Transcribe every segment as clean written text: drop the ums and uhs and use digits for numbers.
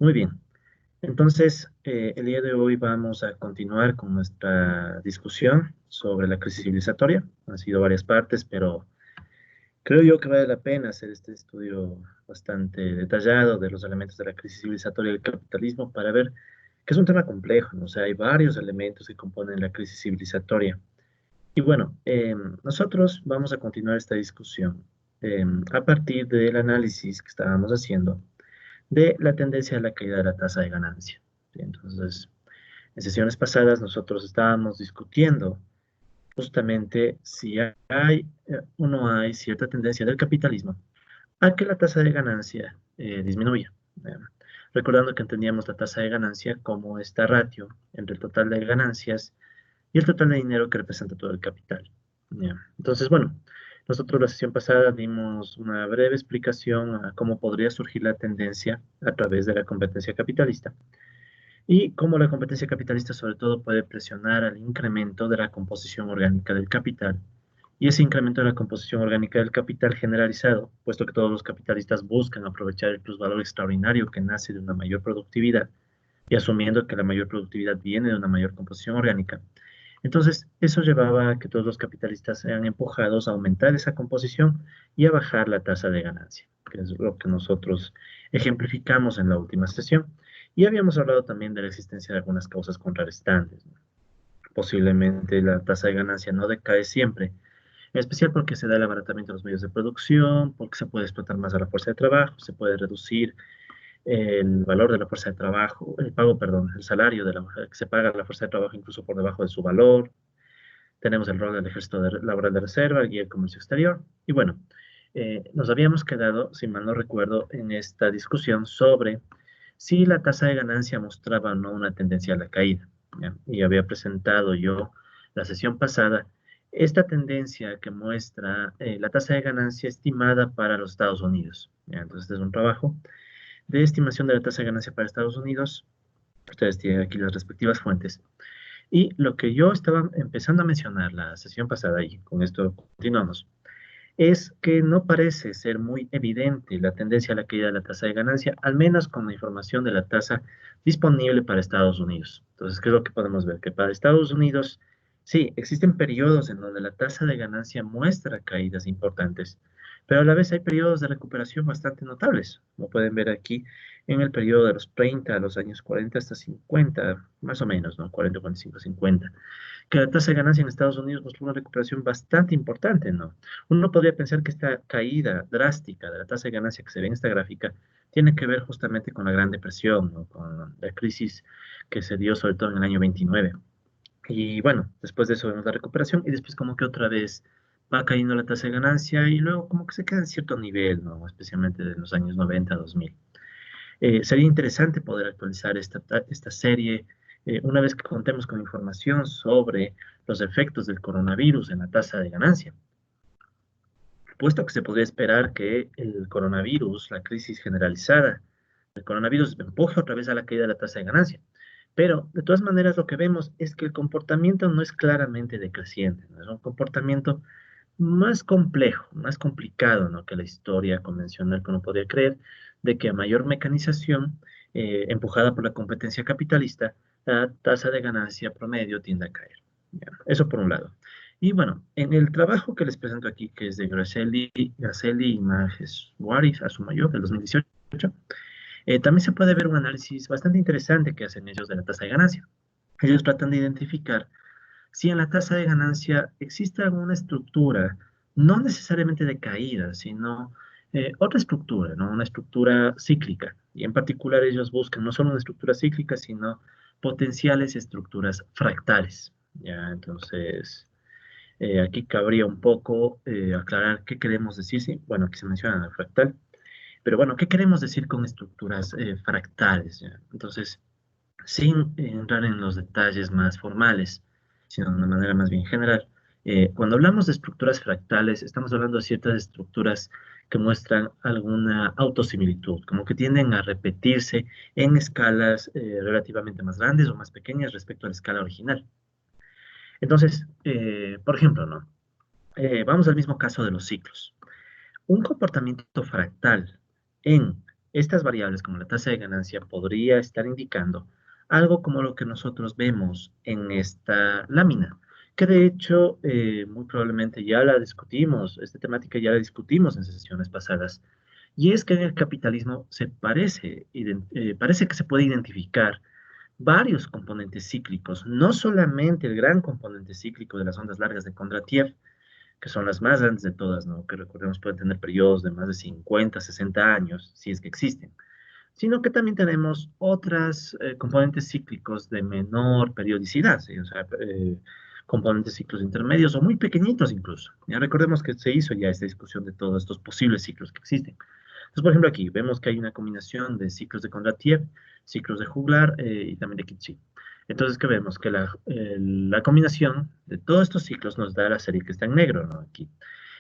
Muy bien. Entonces, el día de hoy vamos a continuar con nuestra discusión sobre la crisis civilizatoria. Han sido varias partes, pero creo yo que vale la pena hacer este estudio bastante detallado de los elementos de la crisis civilizatoria del capitalismo para ver que es un tema complejo, ¿no? O sea, hay varios elementos que componen la crisis civilizatoria. Y bueno, nosotros vamos a continuar esta discusión a partir del análisis que estábamos haciendo de la tendencia a la caída de la tasa de ganancia. ¿Sí? Entonces, en sesiones pasadas nosotros estábamos discutiendo justamente si hay o no hay cierta tendencia del capitalismo a que la tasa de ganancia disminuya. ¿Eh? Recordando que entendíamos la tasa de ganancia como esta ratio entre el total de ganancias y el total de dinero que representa todo el capital. ¿Ya? Entonces, bueno, nosotros la sesión pasada dimos una breve explicación a cómo podría surgir la tendencia a través de la competencia capitalista y cómo la competencia capitalista sobre todo puede presionar al incremento de la composición orgánica del capital y ese incremento de la composición orgánica del capital generalizado, puesto que todos los capitalistas buscan aprovechar el plusvalor extraordinario que nace de una mayor productividad y asumiendo que la mayor productividad viene de una mayor composición orgánica, entonces, eso llevaba a que todos los capitalistas sean empujados a aumentar esa composición y a bajar la tasa de ganancia, que es lo que nosotros ejemplificamos en la última sesión. Y habíamos hablado también de la existencia de algunas causas contrarrestantes, ¿no? Posiblemente la tasa de ganancia no decae siempre, en especial porque se da el abaratamiento de los medios de producción, porque se puede explotar más a la fuerza de trabajo, se puede reducir el valor de la fuerza de trabajo, el pago, perdón, el salario de la, que se paga a la fuerza de trabajo incluso por debajo de su valor. Tenemos el rol del ejército laboral de reserva y el comercio exterior. Y bueno, nos habíamos quedado, si mal no recuerdo, en esta discusión sobre si la tasa de ganancia mostraba o no una tendencia a la caída. ¿Ya? Y había presentado yo la sesión pasada esta tendencia que muestra la tasa de ganancia estimada para los Estados Unidos. ¿Ya? Entonces, este es un trabajo de estimación de la tasa de ganancia para Estados Unidos. Ustedes tienen aquí las respectivas fuentes. Y lo que yo estaba empezando a mencionar la sesión pasada, y con esto continuamos, es que no parece ser muy evidente la tendencia a la caída de la tasa de ganancia, al menos con la información de la tasa disponible para Estados Unidos. Entonces, ¿qué es lo que podemos ver? Que para Estados Unidos, sí, existen periodos en donde la tasa de ganancia muestra caídas importantes, pero a la vez hay periodos de recuperación bastante notables, como pueden ver aquí en el periodo de los 30 a los años 40 hasta 50, más o menos, ¿no? 40, 45, 50 que la tasa de ganancia en Estados Unidos mostró una recuperación bastante importante, ¿no? Uno podría pensar que esta caída drástica de la tasa de ganancia que se ve en esta gráfica tiene que ver justamente con la Gran Depresión, ¿no? Con la crisis que se dio sobre todo en el año 29. Y bueno, después de eso vemos la recuperación y después como que otra vez va cayendo la tasa de ganancia y luego como que se queda en cierto nivel, ¿no? Especialmente de los años 90 a 2000. Sería interesante poder actualizar esta serie una vez que contemos con información sobre los efectos del coronavirus en la tasa de ganancia, puesto que se podría esperar que el coronavirus, la crisis generalizada, el coronavirus empuje otra vez a la caída de la tasa de ganancia. Pero de todas maneras lo que vemos es que el comportamiento no es claramente decreciente, ¿no? Es un comportamiento más complejo, más complicado, ¿no? Que la historia convencional que uno podría creer, de que a mayor mecanización, empujada por la competencia capitalista, la tasa de ganancia promedio tiende a caer. ¿Ya? Eso por un lado. Y bueno, en el trabajo que les presento aquí, que es de Gracelli y Maheshwari, asumo yo, del 2018, también se puede ver un análisis bastante interesante que hacen ellos de la tasa de ganancia. Ellos tratan de identificar si en la tasa de ganancia existe alguna estructura, no necesariamente de caída, sino otra estructura, ¿no? Una estructura cíclica. Y en particular ellos buscan no solo una estructura cíclica, sino potenciales estructuras fractales. ¿Ya? Entonces, aquí cabría un poco aclarar qué queremos decir. Sí, bueno, aquí se menciona la fractal, pero bueno, ¿qué queremos decir con estructuras fractales? ¿Ya? Entonces, sin entrar en los detalles más formales, sino de una manera más bien general. Cuando hablamos de estructuras fractales, estamos hablando de ciertas estructuras que muestran alguna autosimilitud, como que tienden a repetirse en escalas relativamente más grandes o más pequeñas respecto a la escala original. Entonces, por ejemplo, ¿no? Vamos al mismo caso de los ciclos. Un comportamiento fractal en estas variables, como la tasa de ganancia, podría estar indicando algo como lo que nosotros vemos en esta lámina, que de hecho muy probablemente ya la discutimos, esta temática ya la discutimos en sesiones pasadas, y es que en el capitalismo parece que se puede identificar varios componentes cíclicos, no solamente el gran componente cíclico de las ondas largas de Kondratiev, que son las más grandes de todas, ¿no? Que recordemos pueden tener periodos de más de 50, 60 años, si es que existen, sino que también tenemos otras componentes cíclicos de menor periodicidad, ¿sí? O sea, componentes ciclos intermedios o muy pequeñitos incluso. Ya recordemos que se hizo ya esta discusión de todos estos posibles ciclos que existen. Entonces, por ejemplo, aquí vemos que hay una combinación de ciclos de Kondratiev, ciclos de Juglar y también de Kitchi. Entonces, que vemos que la combinación de todos estos ciclos nos da la serie que está en negro, ¿no? Aquí.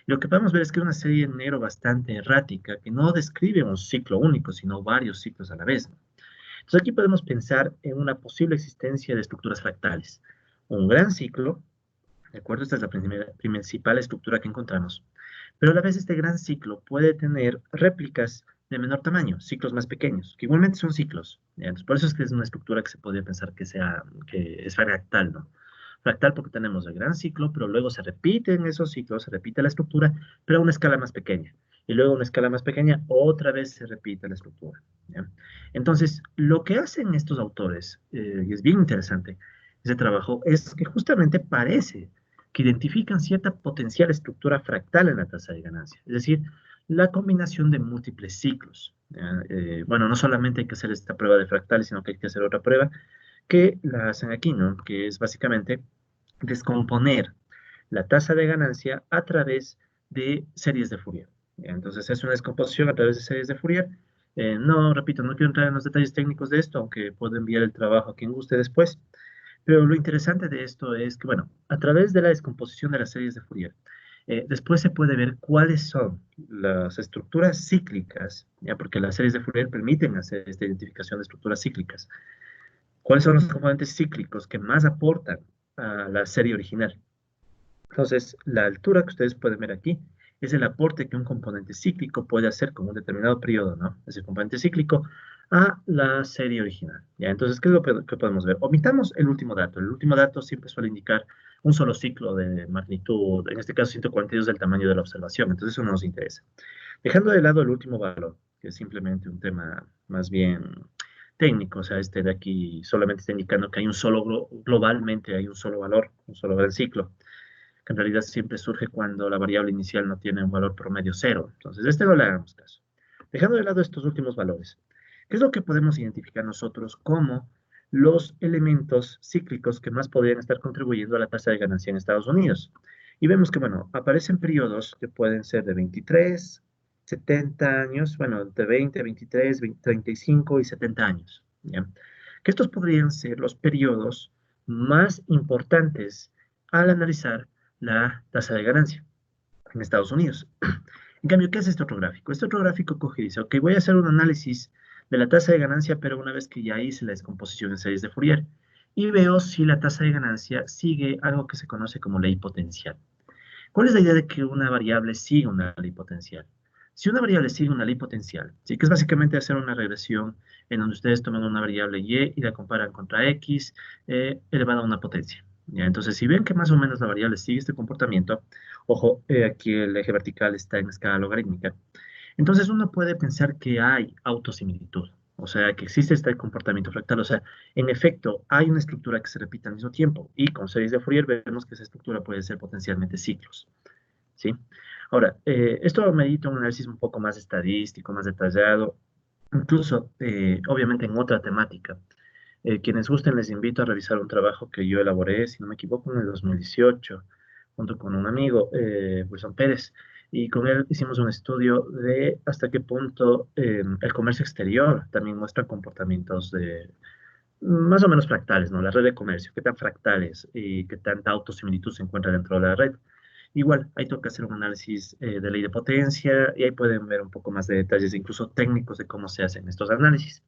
Y lo que podemos ver es que es una serie en negro bastante errática, que no describe un ciclo único, sino varios ciclos a la vez, ¿no? Entonces, aquí podemos pensar en una posible existencia de estructuras fractales. Un gran ciclo, ¿de acuerdo? Esta es la principal estructura que encontramos. Pero a la vez este gran ciclo puede tener réplicas de menor tamaño, ciclos más pequeños, que igualmente son ciclos. ¿Ya? Entonces, por eso es que es una estructura que se podría pensar que es fractal, ¿no? Fractal porque tenemos el gran ciclo, pero luego se repiten esos ciclos, se repite la estructura, pero a una escala más pequeña. Y luego a una escala más pequeña, otra vez se repite la estructura. ¿Ya? Entonces, lo que hacen estos autores, y es bien interesante ese trabajo, es que justamente parece que identifican cierta potencial estructura fractal en la tasa de ganancia, es decir, la combinación de múltiples ciclos. Bueno, no solamente hay que hacer esta prueba de fractales, sino que hay que hacer otra prueba que la hacen aquí, ¿no? Que es básicamente descomponer la tasa de ganancia a través de series de Fourier. Entonces es una descomposición a través de series de Fourier. No, repito, no quiero entrar en los detalles técnicos de esto, aunque puedo enviar el trabajo a quien guste después. Pero lo interesante de esto es que, bueno, a través de la descomposición de las series de Fourier, después se puede ver cuáles son las estructuras cíclicas, ya porque las series de Fourier permiten hacer esta identificación de estructuras cíclicas. ¿Cuáles son los componentes cíclicos que más aportan a la serie original? Entonces, la altura que ustedes pueden ver aquí es el aporte que un componente cíclico puede hacer con un determinado periodo, ¿no? Ese componente cíclico a la serie original. ¿Ya? Entonces, ¿qué es lo que podemos ver? Omitamos el último dato. El último dato siempre suele indicar un solo ciclo de magnitud, en este caso 142 del tamaño de la observación, entonces eso no nos interesa. Dejando de lado el último valor, que es simplemente un tema más bien técnico, o sea, este de aquí solamente está indicando que hay un solo, globalmente hay un solo valor, un solo gran ciclo, que en realidad siempre surge cuando la variable inicial no tiene un valor promedio cero. Entonces, este no le hagamos caso. Dejando de lado estos últimos valores, ¿qué es lo que podemos identificar nosotros como los elementos cíclicos que más podrían estar contribuyendo a la tasa de ganancia en Estados Unidos? Y vemos que, bueno, aparecen periodos que pueden ser de 23, 70 años, bueno, de 20, 23, 20, 35 y 70 años, ¿ya? Que estos podrían ser los periodos más importantes al analizar la tasa de ganancia en Estados Unidos. En cambio, ¿qué hace este otro gráfico? Este otro gráfico coge y dice, ok, voy a hacer un análisis de la tasa de ganancia, pero una vez que ya hice la descomposición en series de Fourier, y veo si la tasa de ganancia sigue algo que se conoce como ley potencial. ¿Cuál es la idea de que una variable siga una ley potencial? Si una variable sigue una ley potencial, ¿sí? Que es básicamente hacer una regresión en donde ustedes toman una variable y la comparan contra x elevado a una potencia. ¿Ya? Entonces, si ven que más o menos la variable sigue este comportamiento, ojo, aquí el eje vertical está en escala logarítmica, entonces uno puede pensar que hay autosimilitud, o sea, que existe este comportamiento fractal, o sea, en efecto, hay una estructura que se repite al mismo tiempo y con series de Fourier vemos que esa estructura puede ser potencialmente ciclos, ¿sí? Ahora, esto medita un análisis un poco más estadístico, más detallado, incluso, obviamente, en otra temática. Quienes gusten, les invito a revisar un trabajo que yo elaboré, si no me equivoco, en el 2018, junto con un amigo, Wilson Pérez, y con él hicimos un estudio de hasta qué punto el comercio exterior también muestra comportamientos de más o menos fractales, ¿no? La red de comercio, qué tan fractales y qué tanta autosimilitud se encuentra dentro de la red. Igual, ahí toca hacer un análisis de ley de potencia y ahí pueden ver un poco más de detalles, incluso técnicos, de cómo se hacen estos análisis.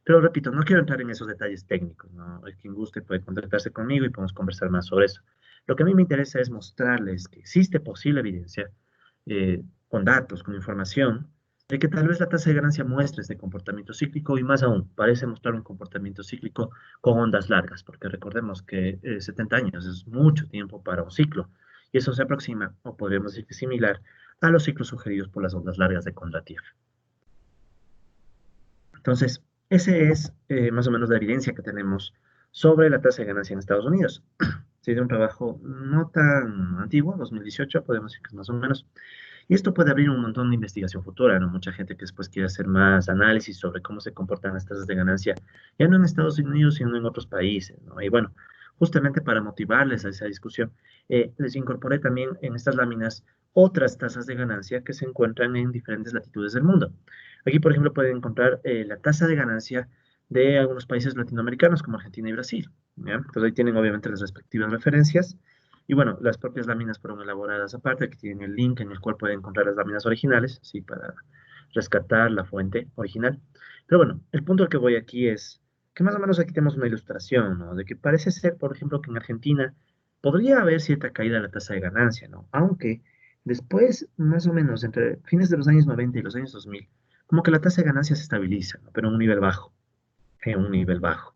Pero repito, no quiero entrar en esos detalles técnicos, ¿no? Quien guste puede contactarse conmigo y podemos conversar más sobre eso. Lo que a mí me interesa es mostrarles que existe posible evidencia, con datos, con información, de que tal vez la tasa de ganancia muestre este comportamiento cíclico y más aún, parece mostrar un comportamiento cíclico con ondas largas, porque recordemos que 70 años es mucho tiempo para un ciclo y eso se aproxima, o podríamos decir que similar, a los ciclos sugeridos por las ondas largas de Kondratiev. Entonces, ese es más o menos la evidencia que tenemos sobre la tasa de ganancia en Estados Unidos. Sí, de un trabajo no tan antiguo, 2018, podemos decir que es más o menos. Y esto puede abrir un montón de investigación futura, ¿no? Mucha gente que después quiere hacer más análisis sobre cómo se comportan las tasas de ganancia, ya no en Estados Unidos, sino en otros países, ¿no? Y bueno, justamente para motivarles a esa discusión, les incorporé también en estas láminas otras tasas de ganancia que se encuentran en diferentes latitudes del mundo. Aquí, por ejemplo, pueden encontrar la tasa de ganancia de algunos países latinoamericanos como Argentina y Brasil, ¿ya? Entonces ahí tienen obviamente las respectivas referencias. Y bueno, las propias láminas fueron elaboradas aparte, aquí tienen el link en el cual pueden encontrar las láminas originales, ¿sí? Para rescatar la fuente original. Pero bueno, el punto al que voy aquí es que más o menos aquí tenemos una ilustración, ¿no? De que parece ser, por ejemplo, que en Argentina podría haber cierta caída de la tasa de ganancia, ¿no? Aunque después, más o menos, entre fines de los años 90 y los años 2000, como que la tasa de ganancia se estabiliza, ¿no? Pero en un nivel bajo, en un nivel bajo.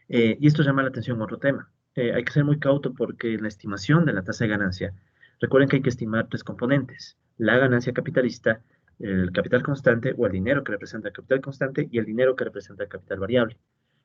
Y esto llama la atención a otro tema. Hay que ser muy cauto porque en la estimación de la tasa de ganancia, recuerden que hay que estimar tres componentes: la ganancia capitalista, el capital constante o el dinero que representa el capital constante y el dinero que representa el capital variable.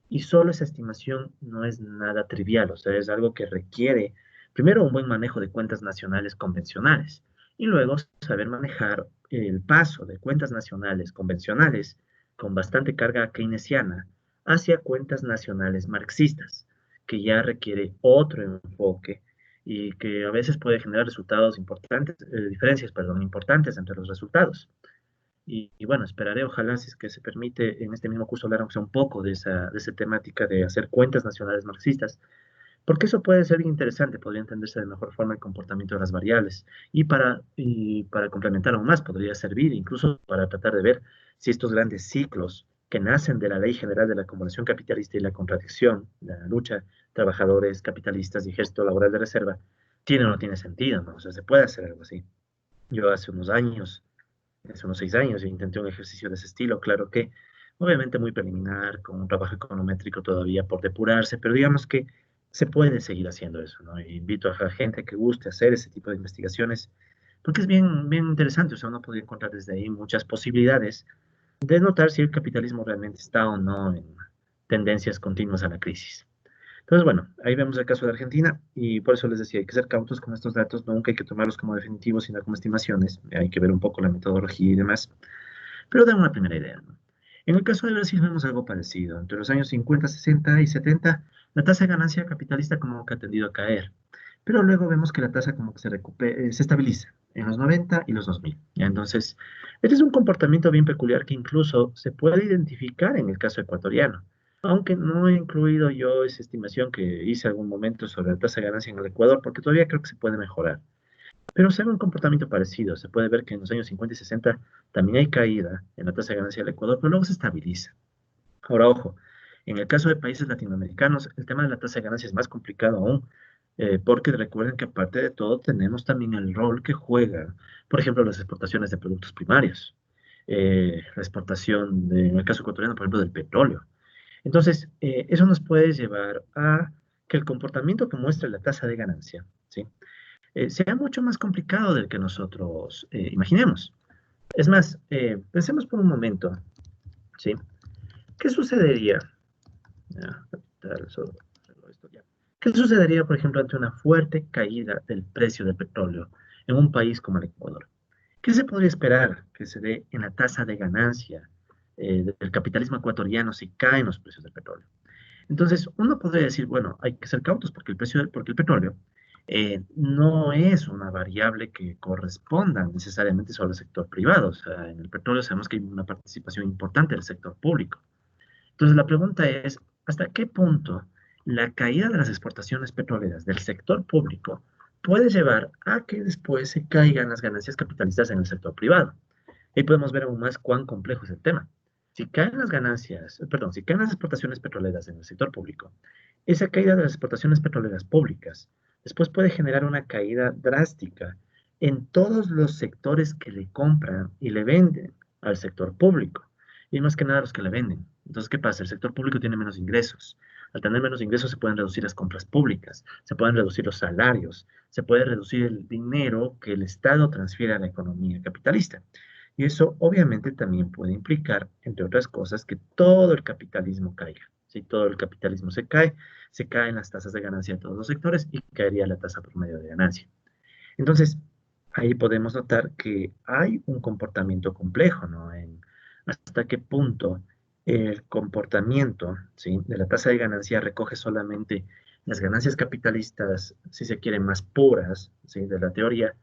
Y solo esa estimación no es nada trivial, o sea, es algo que requiere primero un buen manejo de cuentas nacionales convencionales y luego saber manejar el paso de cuentas nacionales convencionales con bastante carga keynesiana hacia cuentas nacionales marxistas, que ya requiere otro enfoque y que a veces puede generar resultados importantes, diferencias, perdón, importantes entre los resultados. Y bueno, esperaré, ojalá, si es que se permite, en este mismo curso hablar aunque sea un poco de esa temática de hacer cuentas nacionales marxistas, porque eso puede ser bien interesante, podría entenderse de mejor forma el comportamiento de las variables. Y para complementar aún más, podría servir incluso para tratar de ver si estos grandes ciclos que nacen de la ley general de la acumulación capitalista y la contradicción, la lucha trabajadores, capitalistas y ejército laboral de reserva, tiene o no tiene sentido, ¿no? O sea, se puede hacer algo así. Yo hace unos 6 años, intenté un ejercicio de ese estilo, claro que obviamente muy preliminar, con un trabajo econométrico todavía por depurarse, pero digamos que se puede seguir haciendo eso, ¿no? E invito a la gente que guste hacer ese tipo de investigaciones, porque es bien, bien interesante, o sea, uno podría encontrar desde ahí muchas posibilidades de notar si el capitalismo realmente está o no en tendencias continuas a la crisis. Entonces, bueno, ahí vemos el caso de Argentina y por eso les decía, hay que ser cautos con estos datos, nunca hay que tomarlos como definitivos, sino como estimaciones, hay que ver un poco la metodología y demás, pero dan una primera idea, ¿no? En el caso de Brasil vemos algo parecido. Entre los años 50, 60 y 70, la tasa de ganancia capitalista como que ha tendido a caer, pero luego vemos que la tasa como que se estabiliza en los 90 y los 2000. ¿Ya? Entonces, este es un comportamiento bien peculiar que incluso se puede identificar en el caso ecuatoriano, aunque no he incluido yo esa estimación que hice algún momento sobre la tasa de ganancia en el Ecuador, porque todavía creo que se puede mejorar. Pero se ve un comportamiento parecido. Se puede ver que en los años 50 y 60 también hay caída en la tasa de ganancia del Ecuador, pero luego se estabiliza. Ahora, ojo, en el caso de países latinoamericanos, el tema de la tasa de ganancia es más complicado aún, porque recuerden que aparte de todo tenemos también el rol que juega, por ejemplo, las exportaciones de productos primarios, la exportación, en el caso ecuatoriano, por ejemplo, del petróleo. Entonces, eso nos puede llevar a que el comportamiento que muestra la tasa de ganancia, ¿sí? Sea mucho más complicado del que nosotros imaginemos. Es más, pensemos por un momento, ¿sí? ¿Qué sucedería? Ya, ¿Qué sucedería, por ejemplo, ante una fuerte caída del precio del petróleo en un país como el Ecuador? ¿Qué se podría esperar que se dé en la tasa de ganancia del capitalismo ecuatoriano si caen los precios del petróleo? Entonces, uno podría decir, bueno, hay que ser cautos porque el petróleo no es una variable que corresponda necesariamente solo al sector privado. O sea, en el petróleo sabemos que hay una participación importante del sector público. Entonces, la pregunta es, ¿hasta qué punto la caída de las exportaciones petroleras del sector público puede llevar a que después se caigan las ganancias capitalistas en el sector privado? Ahí podemos ver aún más cuán complejo es el tema. Si caen las ganancias, perdón, si caen las exportaciones petroleras en el sector público, esa caída de las exportaciones petroleras públicas después puede generar una caída drástica en todos los sectores que le compran y le venden al sector público, y más que nada a los que le venden. Entonces, ¿qué pasa? El sector público tiene menos ingresos. Al tener menos ingresos se pueden reducir las compras públicas, se pueden reducir los salarios, se puede reducir el dinero que el Estado transfiere a la economía capitalista. Y eso obviamente también puede implicar, entre otras cosas, que todo el capitalismo caiga. Si todo el capitalismo se caen las tasas de ganancia de todos los sectores y caería la tasa promedio de ganancia. Entonces, ahí podemos notar que hay un comportamiento complejo, ¿no? En hasta qué punto el comportamiento, ¿sí?, de la tasa de ganancia recoge solamente las ganancias capitalistas, si se quieren, más puras, ¿sí?, de la teoría,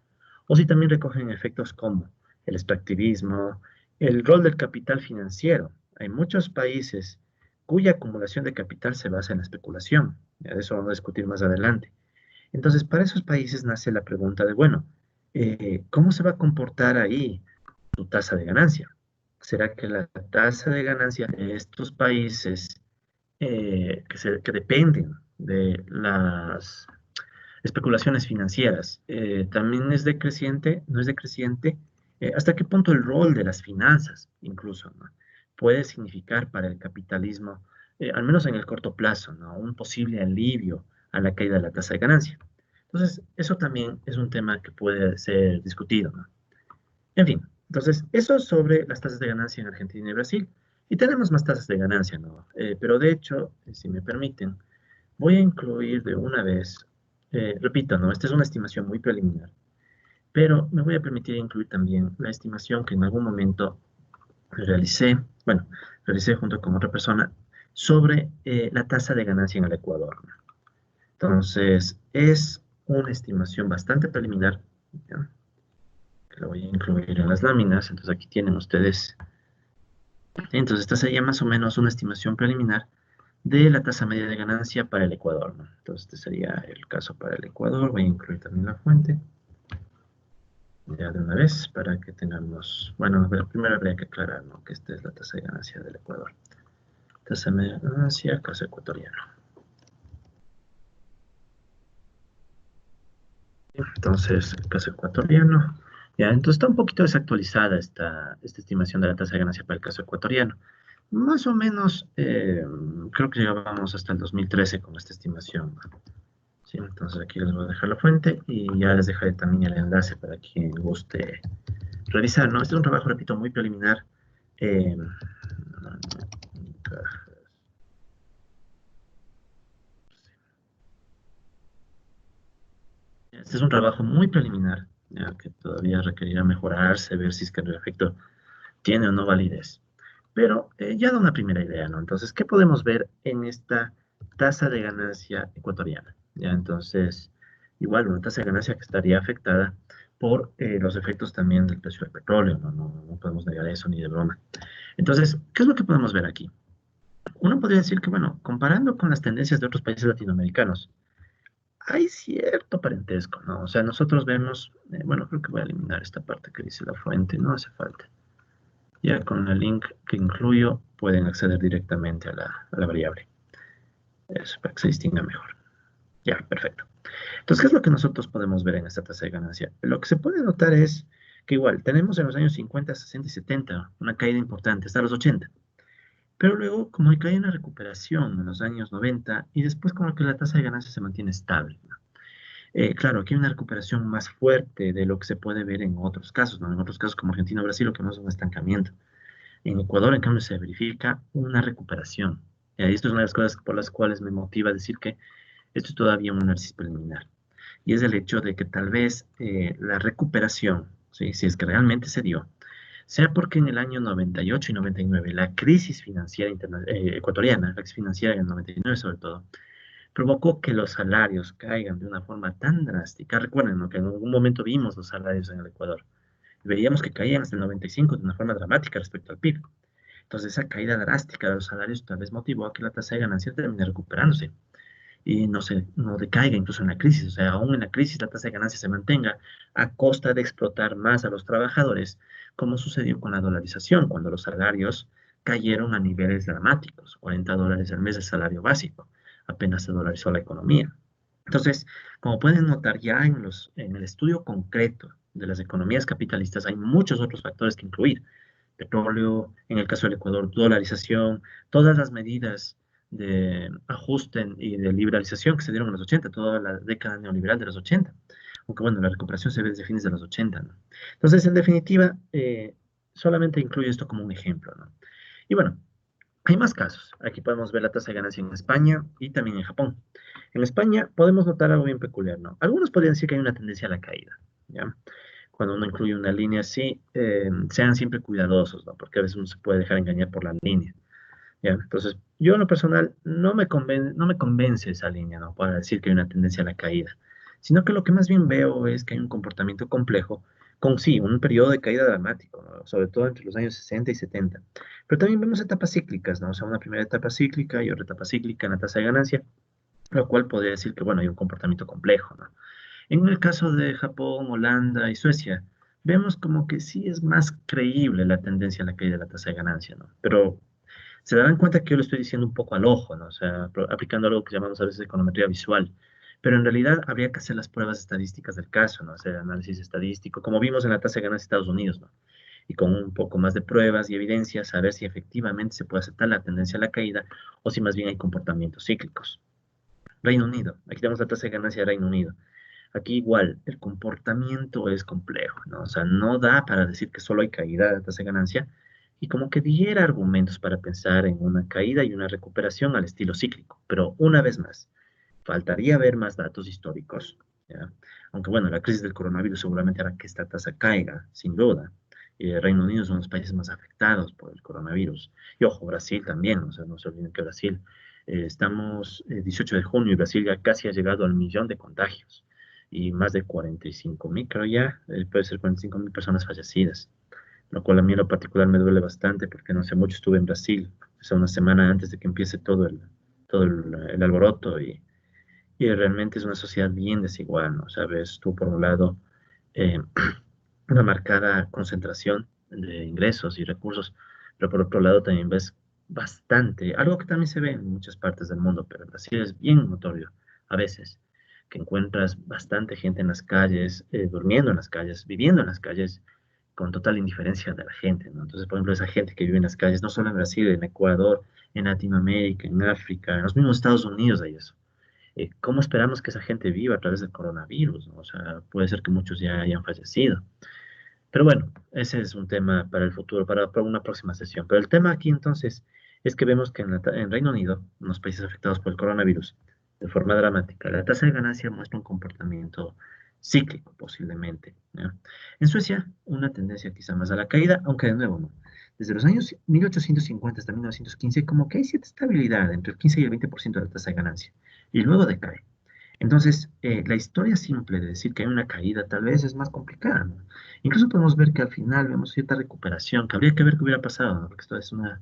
o si también recogen efectos como el extractivismo, el rol del capital financiero. Hay muchos países cuya acumulación de capital se basa en la especulación. Ya de eso vamos a discutir más adelante. Entonces, para esos países nace la pregunta de, bueno, ¿cómo se va a comportar ahí tu tasa de ganancia? ¿Será que la tasa de ganancia de estos países que dependen de las especulaciones financieras también es decreciente? ¿No es decreciente? ¿Hasta qué punto el rol de las finanzas, incluso, ¿no?, puede significar para el capitalismo, al menos en el corto plazo, ¿no?, un posible alivio a la caída de la tasa de ganancia? Entonces, eso también es un tema que puede ser discutido, ¿no? En fin, entonces, eso es sobre las tasas de ganancia en Argentina y Brasil. Y tenemos más tasas de ganancia, ¿no? Pero de hecho, si me permiten, voy a incluir de una vez, repito, ¿no? Esta es una estimación muy preliminar, pero me voy a permitir incluir también la estimación que en algún momento realicé, bueno, realicé junto con otra persona sobre la tasa de ganancia en el Ecuador, ¿no? Entonces, es una estimación bastante preliminar, ¿ya?, que la voy a incluir en las láminas. Entonces, aquí tienen ustedes. Entonces, esta sería más o menos una estimación preliminar de la tasa media de ganancia para el Ecuador, ¿no? Entonces, este sería el caso para el Ecuador. Voy a incluir también la fuente, ya de una vez, para que tengamos... Bueno, primero habría que aclarar, ¿no?, que esta es la tasa de ganancia del Ecuador. Tasa media de ganancia, caso ecuatoriano. Entonces, el caso ecuatoriano. Ya, entonces está un poquito desactualizada esta estimación de la tasa de ganancia para el caso ecuatoriano. Más o menos, creo que llegábamos hasta el 2013 con esta estimación, ¿no? Sí, entonces aquí les voy a dejar la fuente y ya les dejaré también el enlace para quien guste revisar, ¿no? Este es un trabajo, repito, muy preliminar. Eh, este es un trabajo muy preliminar, ya que todavía requerirá mejorarse, ver si es que en efecto tiene o no validez. Pero ya da una primera idea, ¿no? Entonces, ¿qué podemos ver en esta tasa de ganancia ecuatoriana? Ya, entonces, igual una tasa de ganancia que estaría afectada por los efectos también del precio del petróleo, ¿no? No podemos negar eso ni de broma. Entonces, ¿qué es lo que podemos ver aquí? Uno podría decir que, bueno, comparando con las tendencias de otros países latinoamericanos, hay cierto parentesco, ¿no? O sea, nosotros vemos, bueno, creo que voy a eliminar esta parte que dice la fuente, no hace falta. Ya con el link que incluyo pueden acceder directamente a la variable. Eso, para que se distinga mejor. Ya, perfecto. Entonces, ¿qué es lo que nosotros podemos ver en esta tasa de ganancia? Lo que se puede notar es que igual tenemos en los años 50, 60 y 70 una caída importante, hasta los 80. Pero luego, como que hay una recuperación en los años 90 y después como que la tasa de ganancia se mantiene estable, ¿no? Claro, aquí hay una recuperación más fuerte de lo que se puede ver en otros casos, ¿no? En otros casos como Argentina o Brasil, lo que no es un estancamiento. En Ecuador, en cambio, se verifica una recuperación. Y esto es una de las cosas por las cuales me motiva a decir que esto es todavía un análisis preliminar. Y es el hecho de que tal vez la recuperación, ¿sí?, si es que realmente se dio, sea porque en el año 98 y 99 la crisis financiera ecuatoriana, la crisis financiera en el 99 sobre todo, provocó que los salarios caigan de una forma tan drástica. Recuerden, ¿no?, que en algún momento vimos los salarios en el Ecuador. Veíamos que caían hasta el 95 de una forma dramática respecto al PIB. Entonces, esa caída drástica de los salarios tal vez motivó a que la tasa de ganancia termine recuperándose y no decaiga incluso en la crisis. O sea, aún en la crisis la tasa de ganancia se mantenga a costa de explotar más a los trabajadores, como sucedió con la dolarización, cuando los salarios cayeron a niveles dramáticos, $40 al mes de salario básico, apenas se dolarizó la economía. Entonces, como pueden notar ya en el estudio concreto de las economías capitalistas, hay muchos otros factores que incluir. petróleo, en el caso del Ecuador, dolarización, todas las medidas de ajuste y de liberalización que se dieron en los 80, toda la década neoliberal de los 80, aunque bueno, la recuperación se ve desde fines de los 80, ¿no? Entonces, en definitiva, solamente incluyo esto como un ejemplo, ¿no? Y bueno, hay más casos. Aquí podemos ver la tasa de ganancia en España y también en Japón. En España podemos notar algo bien peculiar, ¿no? Algunos podrían decir que hay una tendencia a la caída, ¿ya? Cuando uno incluye una línea así, sean siempre cuidadosos, ¿no? Porque a veces uno se puede dejar engañar por la línea, ¿ya? Entonces, yo en lo personal no me convence esa línea, ¿no? Para decir que hay una tendencia a la caída, sino que lo que más bien veo es que hay un comportamiento complejo con sí, un periodo de caída dramático, ¿no? Sobre todo entre los años 60 y 70. Pero también vemos etapas cíclicas, ¿no? O sea, una primera etapa cíclica y otra etapa cíclica en la tasa de ganancia, lo cual podría decir que, bueno, hay un comportamiento complejo, ¿no? En el caso de Japón, Holanda y Suecia, vemos como que sí es más creíble la tendencia a la caída de la tasa de ganancia, ¿no? Pero se darán cuenta que yo lo estoy diciendo un poco al ojo, ¿no? O sea, aplicando algo que llamamos a veces econometría visual. Pero en realidad habría que hacer las pruebas estadísticas del caso, ¿no? Hacer análisis estadístico, como vimos en la tasa de ganancia de Estados Unidos, ¿no? Y con un poco más de pruebas y evidencias, saber si efectivamente se puede aceptar la tendencia a la caída o si más bien hay comportamientos cíclicos. Reino Unido, aquí tenemos la tasa de ganancia de Reino Unido. Aquí igual, el comportamiento es complejo, ¿no? O sea, no da para decir que solo hay caída de tasa de ganancia y como que diera argumentos para pensar en una caída y una recuperación al estilo cíclico. Pero una vez más, faltaría ver más datos históricos, ¿ya? Aunque bueno, la crisis del coronavirus seguramente hará que esta tasa caiga, sin duda. Y el Reino Unido es uno de los países más afectados por el coronavirus. Y ojo, Brasil también, o sea, no se olviden que Brasil, estamos 18 de junio y Brasil ya casi ha llegado al millón de contagios y más de 45.000, creo ya, puede ser 45.000 personas fallecidas, lo cual a mí en lo particular me duele bastante porque no sé mucho, estuve en Brasil, o sea, una semana antes de que empiece el alboroto y realmente es una sociedad bien desigual, ¿no? Sabes, tú por un lado, eh, una marcada concentración de ingresos y recursos, pero por otro lado también ves bastante, algo que también se ve en muchas partes del mundo, pero en Brasil es bien notorio a veces, que encuentras bastante gente en las calles, durmiendo en las calles, viviendo en las calles, con total indiferencia de la gente, ¿no? Entonces, por ejemplo, esa gente que vive en las calles, no solo en Brasil, en Ecuador, en Latinoamérica, en África, en los mismos Estados Unidos hay eso. ¿Cómo esperamos que esa gente viva a través del coronavirus, ¿no? O sea, puede ser que muchos ya hayan fallecido. Pero bueno, ese es un tema para el futuro, para una próxima sesión. Pero el tema aquí entonces es que vemos que en Reino Unido, en los países afectados por el coronavirus, de forma dramática, la tasa de ganancia muestra un comportamiento cíclico posiblemente, ¿ya? En Suecia, una tendencia quizá más a la caída, aunque de nuevo no. Desde los años 1850 hasta 1915, como que hay cierta estabilidad entre el 15 y el 20% de la tasa de ganancia, y luego decae. Entonces, la historia simple de decir que hay una caída tal vez es más complicada, ¿no? Incluso podemos ver que al final vemos cierta recuperación, que habría que ver qué hubiera pasado, ¿no? Porque esto es una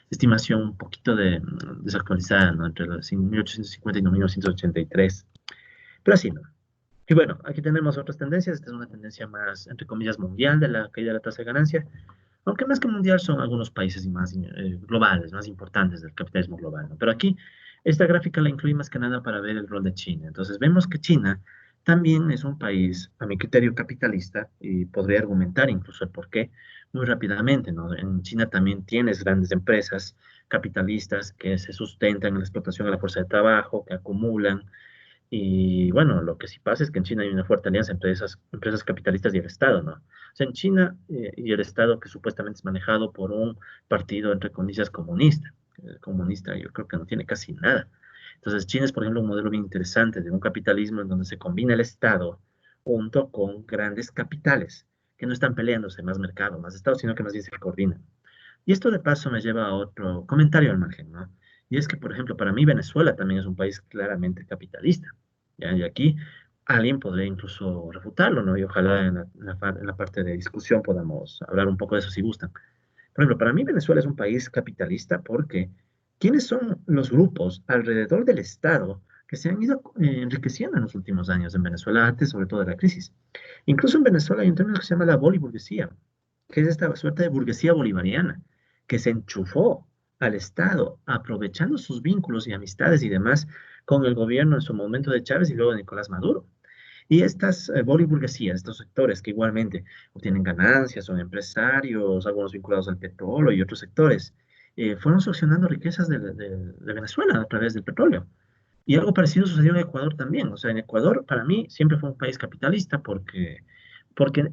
estimación un poquito desactualizada, ¿no? Entre los 1850 y 1983. Pero así, ¿no? Y bueno, aquí tenemos otras tendencias. Esta es una tendencia más, entre comillas, mundial de la caída de la tasa de ganancia, aunque más que mundial son algunos países y más globales, más importantes del capitalismo global, ¿no? Pero aquí esta gráfica la incluí más que nada para ver el rol de China. Entonces vemos que China también es un país, a mi criterio, capitalista y podría argumentar incluso el por qué muy rápidamente, ¿no? En China también tienes grandes empresas capitalistas que se sustentan en la explotación de la fuerza de trabajo, que acumulan y bueno, lo que sí pasa es que en China hay una fuerte alianza entre esas empresas capitalistas y el Estado, ¿no? O sea, en China y el Estado que supuestamente es manejado por un partido, entre comillas, comunista. Comunista yo creo que no tiene casi nada. Entonces, China es, por ejemplo, un modelo bien interesante de un capitalismo en donde se combina el Estado junto con grandes capitales que no están peleándose más mercado, más Estado, sino que más bien se coordinan. Y esto de paso me lleva a otro comentario al margen, ¿no? Y es que, por ejemplo, para mí Venezuela también es un país claramente capitalista, ¿ya? Y aquí alguien podría incluso refutarlo, ¿no? Y ojalá en la parte de discusión podamos hablar un poco de eso si gustan. Por ejemplo, para mí Venezuela es un país capitalista porque ¿quiénes son los grupos alrededor del Estado que se han ido enriqueciendo en los últimos años en Venezuela, antes sobre todo de la crisis? Incluso en Venezuela hay un término que se llama la boliburguesía, que es esta suerte de burguesía bolivariana, que se enchufó al Estado, aprovechando sus vínculos y amistades y demás con el gobierno en su momento de Chávez y luego de Nicolás Maduro. Y estas boliburguesías, estos sectores que igualmente obtienen ganancias, son empresarios, algunos vinculados al petróleo y otros sectores, fueron succionando riquezas de Venezuela a través del petróleo. Y algo parecido sucedió en Ecuador también. O sea, en Ecuador para mí siempre fue un país capitalista porque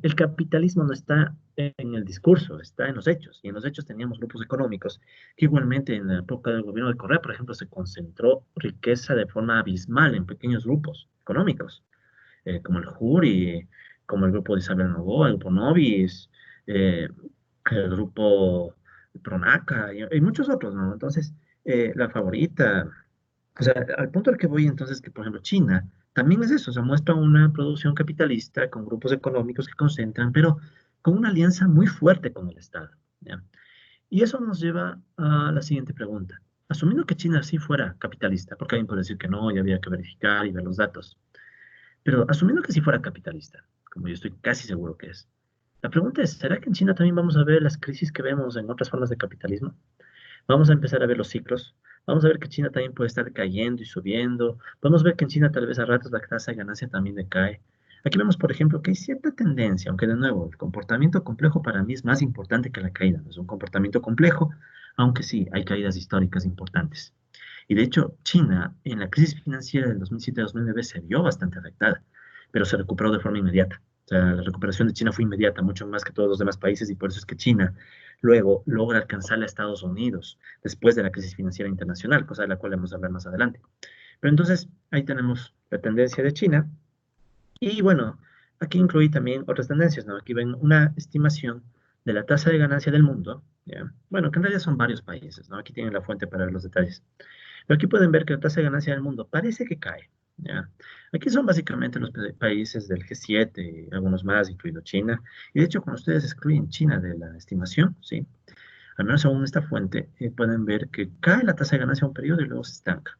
el capitalismo no está en el discurso, está en los hechos. Y en los hechos teníamos grupos económicos que igualmente en la época del gobierno de Correa, por ejemplo, se concentró riqueza de forma abismal en pequeños grupos económicos, como el JURI, como el grupo de Isabel Novoa, el grupo Novis, eh, el grupo Pronaca y muchos otros, ¿no? Entonces, la favorita, o sea, al punto al que voy entonces, que por ejemplo China también es eso, o sea, muestra una producción capitalista con grupos económicos que concentran, pero con una alianza muy fuerte con el Estado, ¿ya? Y eso nos lleva a la siguiente pregunta. Asumiendo que China sí fuera capitalista, porque alguien puede decir que no y había que verificar y ver los datos, pero asumiendo que sí fuera capitalista, como yo estoy casi seguro que es, la pregunta es, ¿será que en China también vamos a ver las crisis que vemos en otras formas de capitalismo? Vamos a empezar a ver los ciclos. Vamos a ver que China también puede estar cayendo y subiendo. Podemos ver que en China tal vez a ratos la tasa de ganancia también decae. Aquí vemos, por ejemplo, que hay cierta tendencia, aunque de nuevo, el comportamiento complejo para mí es más importante que la caída. No es un comportamiento complejo, aunque sí, hay caídas históricas importantes. Y de hecho, China en la crisis financiera del 2007-2009 se vio bastante afectada, pero se recuperó de forma inmediata. O sea, la recuperación de China fue inmediata, mucho más que todos los demás países, y por eso es que China luego logra alcanzarle a Estados Unidos después de la crisis financiera internacional, cosa de la cual vamos a hablar más adelante. Pero entonces, ahí tenemos la tendencia de China, y bueno, aquí incluí también otras tendencias, ¿no? Aquí ven una estimación de la tasa de ganancia del mundo, ¿ya? Bueno, que en realidad son varios países, ¿no? Aquí tienen la fuente para ver los detalles. Pero aquí pueden ver que la tasa de ganancia del mundo parece que cae, ¿ya? Aquí son básicamente los países del G7 y algunos más, incluido China. Y de hecho, cuando ustedes excluyen China de la estimación, ¿sí? Al menos según esta fuente, pueden ver que cae la tasa de ganancia un periodo y luego se estanca.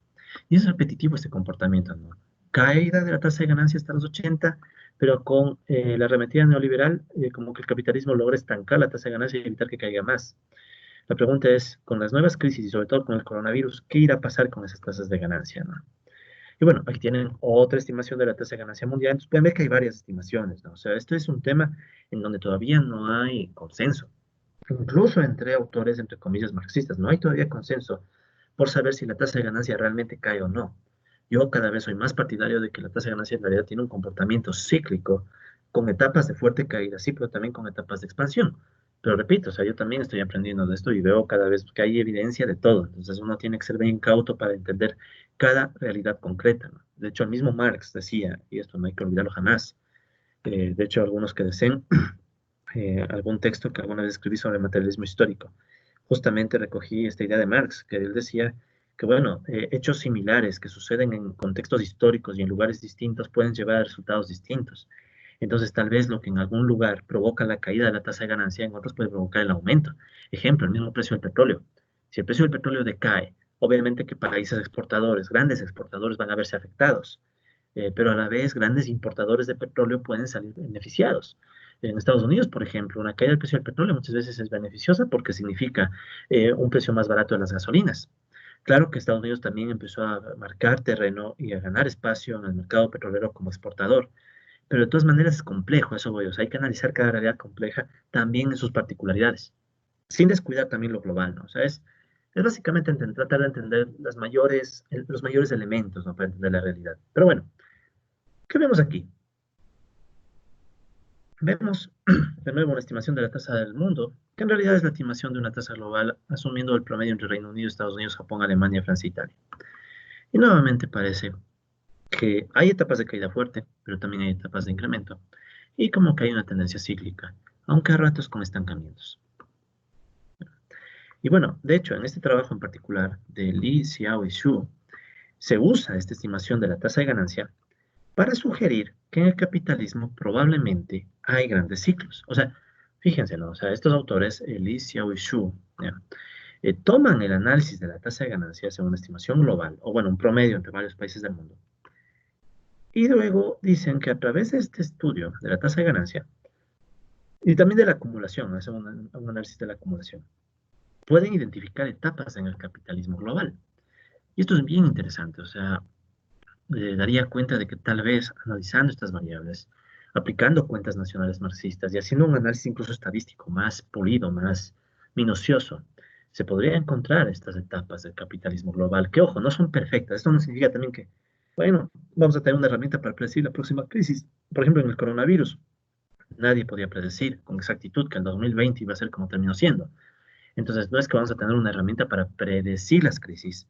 Y es repetitivo este comportamiento, ¿no? Caída de la tasa de ganancia hasta los 80, pero con la arremetida neoliberal, como que el capitalismo logra estancar la tasa de ganancia y evitar que caiga más. La pregunta es, con las nuevas crisis y sobre todo con el coronavirus, ¿qué irá a pasar con esas tasas de ganancia, ¿no? Y bueno, aquí tienen otra estimación de la tasa de ganancia mundial. Entonces pueden ver que hay varias estimaciones, ¿no? O sea, esto es un tema en donde todavía no hay consenso. Incluso entre autores, entre comillas, marxistas, no hay todavía consenso por saber si la tasa de ganancia realmente cae o no. Yo cada vez soy más partidario de que la tasa de ganancia en realidad tiene un comportamiento cíclico, con etapas de fuerte caída, sí, pero también con etapas de expansión. Pero repito, o sea, yo también estoy aprendiendo de esto y veo cada vez que hay evidencia de todo. Entonces uno tiene que ser bien cauto para entender cada realidad concreta, ¿no? De hecho, el mismo Marx decía, y esto no hay que olvidarlo jamás, de hecho, algunos que deseen algún texto que alguna vez escribí sobre materialismo histórico. Justamente recogí esta idea de Marx, que él decía que, bueno, hechos similares que suceden en contextos históricos y en lugares distintos pueden llevar a resultados distintos. Entonces, tal vez lo que en algún lugar provoca la caída de la tasa de ganancia, en otros puede provocar el aumento. Ejemplo, el mismo precio del petróleo. Si el precio del petróleo decae, obviamente que países exportadores, grandes exportadores, van a verse afectados, pero a la vez grandes importadores de petróleo pueden salir beneficiados. En Estados Unidos, por ejemplo, una caída del precio del petróleo muchas veces es beneficiosa porque significa un precio más barato de las gasolinas. Claro que Estados Unidos también empezó a marcar terreno y a ganar espacio en el mercado petrolero como exportador, pero de todas maneras es complejo, eso voy, o sea, hay que analizar cada realidad compleja también en sus particularidades, sin descuidar también lo global, ¿no? O sea, es básicamente tratar de entender los mayores elementos, ¿no? Para entender la realidad. Pero bueno, ¿qué vemos aquí? Vemos de nuevo una estimación de la tasa del mundo, que en realidad es la estimación de una tasa global, asumiendo el promedio entre Reino Unido, Estados Unidos, Japón, Alemania, Francia e Italia. Y nuevamente parece que hay etapas de caída fuerte, pero también hay etapas de incremento, y como que hay una tendencia cíclica, aunque a ratos con estancamientos. Y bueno, de hecho, en este trabajo en particular de Li, Xiao y Xu, se usa esta estimación de la tasa de ganancia para sugerir que en el capitalismo probablemente hay grandes ciclos. O sea, fíjense, ¿no? O sea, estos autores, Li, Xiao y Xu, ¿ya? Toman el análisis de la tasa de ganancia según una estimación global, o bueno, un promedio entre varios países del mundo, y luego dicen que a través de este estudio de la tasa de ganancia, y también de la acumulación, hacen un análisis de la acumulación, pueden identificar etapas en el capitalismo global. Y esto es bien interesante, o sea, daría cuenta de que tal vez analizando estas variables, aplicando cuentas nacionales marxistas y haciendo un análisis incluso estadístico más pulido, más minucioso, se podría encontrar estas etapas del capitalismo global, que ojo, no son perfectas. Esto no significa también que, bueno, vamos a tener una herramienta para predecir la próxima crisis. Por ejemplo, en el coronavirus, nadie podía predecir con exactitud que el 2020 iba a ser como terminó siendo. Entonces, no es que vamos a tener una herramienta para predecir las crisis,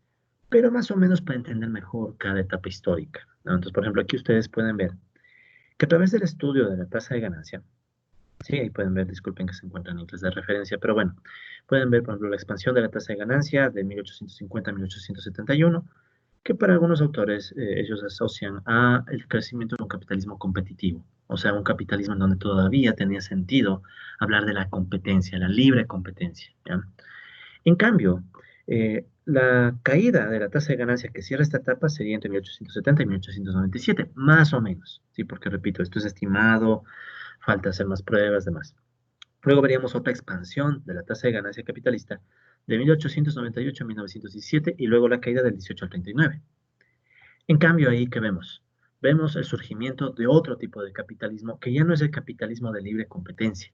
pero más o menos para entender mejor cada etapa histórica, ¿no? Entonces, por ejemplo, aquí ustedes pueden ver que a través del estudio de la tasa de ganancia, sí, ahí pueden ver, disculpen que se encuentran en inglés de referencia, pero bueno, pueden ver, por ejemplo, la expansión de la tasa de ganancia de 1850 a 1871, que para algunos autores ellos asocian a el crecimiento de un capitalismo competitivo, o sea, un capitalismo en donde todavía tenía sentido hablar de la competencia, la libre competencia, ¿ya? En cambio, la caída de la tasa de ganancia que cierra esta etapa sería entre 1870 y 1897, más o menos, ¿sí? Porque repito, esto es estimado, falta hacer más pruebas, demás. Luego veríamos otra expansión de la tasa de ganancia capitalista de 1898 a 1917 y luego la caída del 18 al 39. En cambio, ahí, ¿qué vemos? Vemos el surgimiento de otro tipo de capitalismo que ya no es el capitalismo de libre competencia.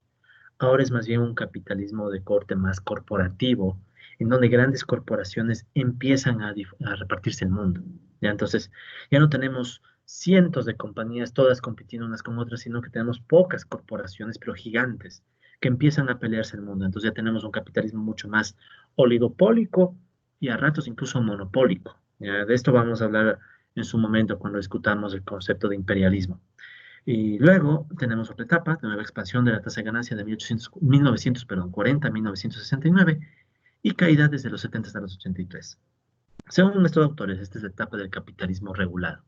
Ahora es más bien un capitalismo de corte más corporativo, en donde grandes corporaciones empiezan a repartirse el mundo. ¿Ya? Entonces, ya no tenemos cientos de compañías todas compitiendo unas con otras, sino que tenemos pocas corporaciones, pero gigantes, que empiezan a pelearse el mundo. Entonces ya tenemos un capitalismo mucho más oligopólico y a ratos incluso monopólico. ¿Ya? De esto vamos a hablar en su momento cuando discutamos el concepto de imperialismo. Y luego tenemos otra etapa de nueva expansión de la tasa de ganancia de 1940 a 1969 y caída desde los 70 hasta los 83. Según nuestros autores, esta es la etapa del capitalismo regulado.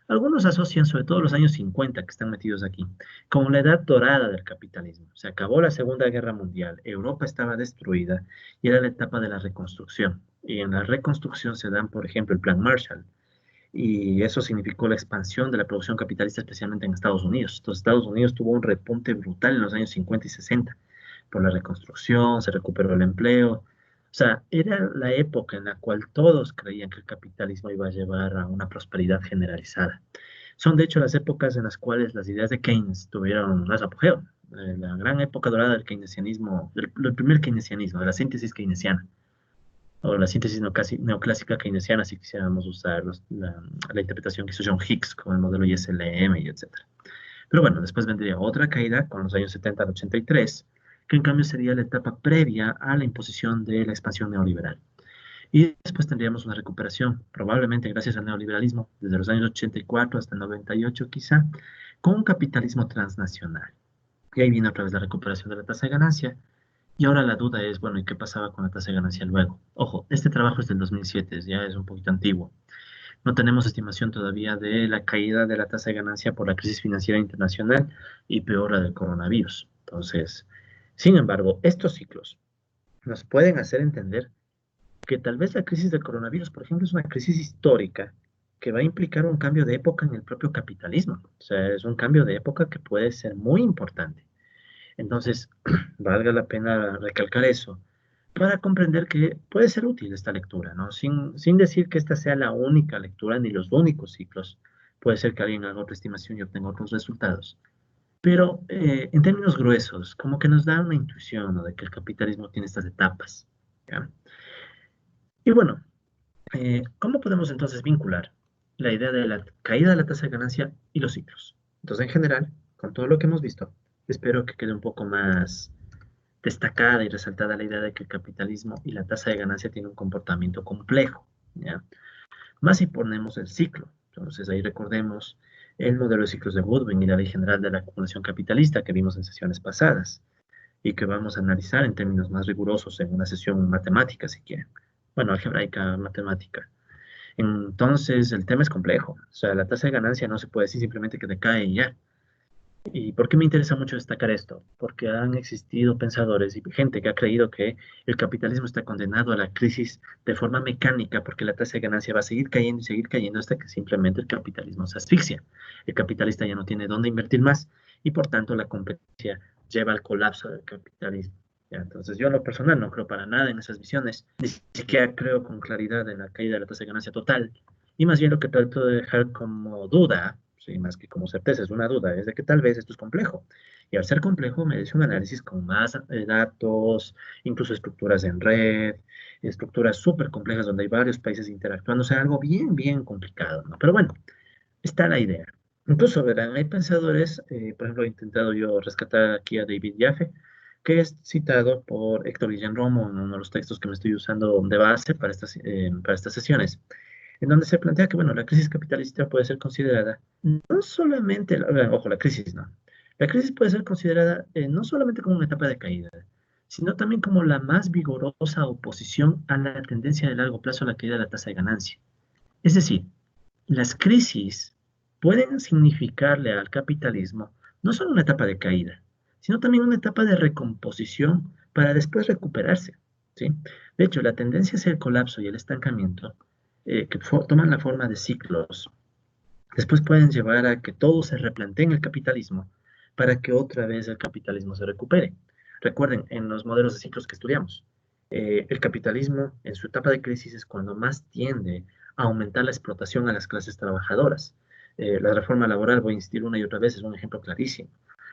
Algunos asocian sobre todo los años 50 que están metidos aquí como la edad dorada del capitalismo. Se acabó la Segunda Guerra Mundial, Europa estaba destruida y era la etapa de la reconstrucción. Y en la reconstrucción se dan, por ejemplo, el Plan Marshall, y eso significó la expansión de la producción capitalista, especialmente en Estados Unidos. Entonces, Estados Unidos tuvo un repunte brutal en los años 50 y 60 por la reconstrucción, se recuperó el empleo. O sea, era la época en la cual todos creían que el capitalismo iba a llevar a una prosperidad generalizada. Son, de hecho, las épocas en las cuales las ideas de Keynes tuvieron más apogeo. La gran época dorada del keynesianismo, el primer keynesianismo, de la síntesis keynesiana o la síntesis neoclásica keynesiana, si quisiéramos usar la interpretación que hizo John Hicks con el modelo ISLM y etcétera. Pero bueno, después vendría otra caída con los años 70 al 83, que en cambio sería la etapa previa a la imposición de la expansión neoliberal. Y después tendríamos una recuperación, probablemente gracias al neoliberalismo, desde los años 84 hasta el 98 quizá, con un capitalismo transnacional. Y ahí viene otra vez la recuperación de la tasa de ganancia, y ahora la duda es, bueno, ¿y qué pasaba con la tasa de ganancia luego? Ojo, este trabajo es del 2007, ya es un poquito antiguo. No tenemos estimación todavía de la caída de la tasa de ganancia por la crisis financiera internacional y peor la del coronavirus. Entonces, sin embargo, estos ciclos nos pueden hacer entender que tal vez la crisis del coronavirus, por ejemplo, es una crisis histórica que va a implicar un cambio de época en el propio capitalismo. O sea, es un cambio de época que puede ser muy importante. Entonces, valga la pena recalcar eso para comprender que puede ser útil esta lectura, ¿no? Sin decir que esta sea la única lectura ni los únicos ciclos. Puede ser que alguien haga otra estimación y obtenga otros resultados. Pero en términos gruesos, como que nos da una intuición, ¿no? De que el capitalismo tiene estas etapas, ¿ya? Y bueno, ¿cómo podemos entonces vincular la idea de la caída de la tasa de ganancia y los ciclos? Entonces, en general, con todo lo que hemos visto, espero que quede un poco más destacada y resaltada la idea de que el capitalismo y la tasa de ganancia tienen un comportamiento complejo, ¿ya? Más si ponemos el ciclo. Entonces ahí recordemos el modelo de ciclos de Goodwin y la ley general de la acumulación capitalista que vimos en sesiones pasadas y que vamos a analizar en términos más rigurosos en una sesión matemática, si quieren. Bueno, algebraica matemática. Entonces, el tema es complejo. O sea, la tasa de ganancia no se puede decir simplemente que decae y ya. ¿Y por qué me interesa mucho destacar esto? Porque han existido pensadores y gente que ha creído que el capitalismo está condenado a la crisis de forma mecánica porque la tasa de ganancia va a seguir cayendo hasta que simplemente el capitalismo se asfixia. El capitalista ya no tiene dónde invertir más y por tanto la competencia lleva al colapso del capitalismo. ¿Ya? Entonces yo en lo personal no creo para nada en esas visiones, ni siquiera creo con claridad en la caída de la tasa de ganancia total Y más bien lo que trato de dejar como duda, sí, más que como certeza, es una duda, es de que tal vez esto es complejo. Y al ser complejo merece un análisis con más datos, incluso estructuras en red, estructuras súper complejas donde hay varios países interactuando, o sea, algo bien, bien complicado, ¿no? Pero bueno, está la idea. Incluso, verán, hay pensadores, por ejemplo, he intentado yo rescatar aquí a David Jaffe, que es citado por Héctor Guillén Romo en uno de los textos que me estoy usando de base para estas sesiones, en donde se plantea que, bueno, la crisis capitalista puede ser considerada no solamente, ojo, la crisis no, la crisis puede ser considerada no solamente como una etapa de caída, sino también como la más vigorosa oposición a la tendencia de largo plazo a la caída de la tasa de ganancia. Es decir, las crisis pueden significarle al capitalismo no solo una etapa de caída, sino también una etapa de recomposición para después recuperarse, ¿sí? De hecho, la tendencia hacia el colapso y el estancamiento, que toman la forma de ciclos, después pueden llevar a que todo se replantee en el capitalismo para que otra vez el capitalismo se recupere. Recuerden, en los modelos de ciclos que estudiamos, el capitalismo en su etapa de crisis es cuando más tiende a aumentar la explotación a las clases trabajadoras. La reforma laboral, voy a insistir una y otra vez, es un ejemplo clarísimo.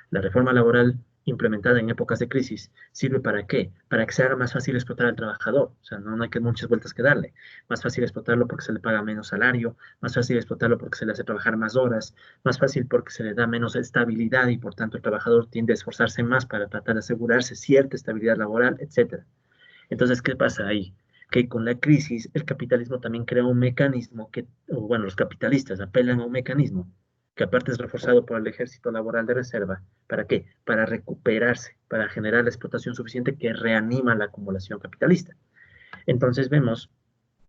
La reforma laboral implementada en épocas de crisis sirve para qué? Para que se haga más fácil explotar al trabajador. O sea, no hay que muchas vueltas que darle. Más fácil explotarlo porque se le paga menos salario, más fácil explotarlo porque se le hace trabajar más horas, más fácil porque se le da menos estabilidad y por tanto el trabajador tiende a esforzarse más para tratar de asegurarse cierta estabilidad laboral, etcétera. Entonces, ¿qué pasa ahí? Que con la crisis el capitalismo también crea un mecanismo que, o bueno, los capitalistas apelan a un mecanismo que aparte es reforzado por el ejército laboral de reserva. ¿Para qué? Para recuperarse, para generar la explotación suficiente que reanima la acumulación capitalista. Entonces vemos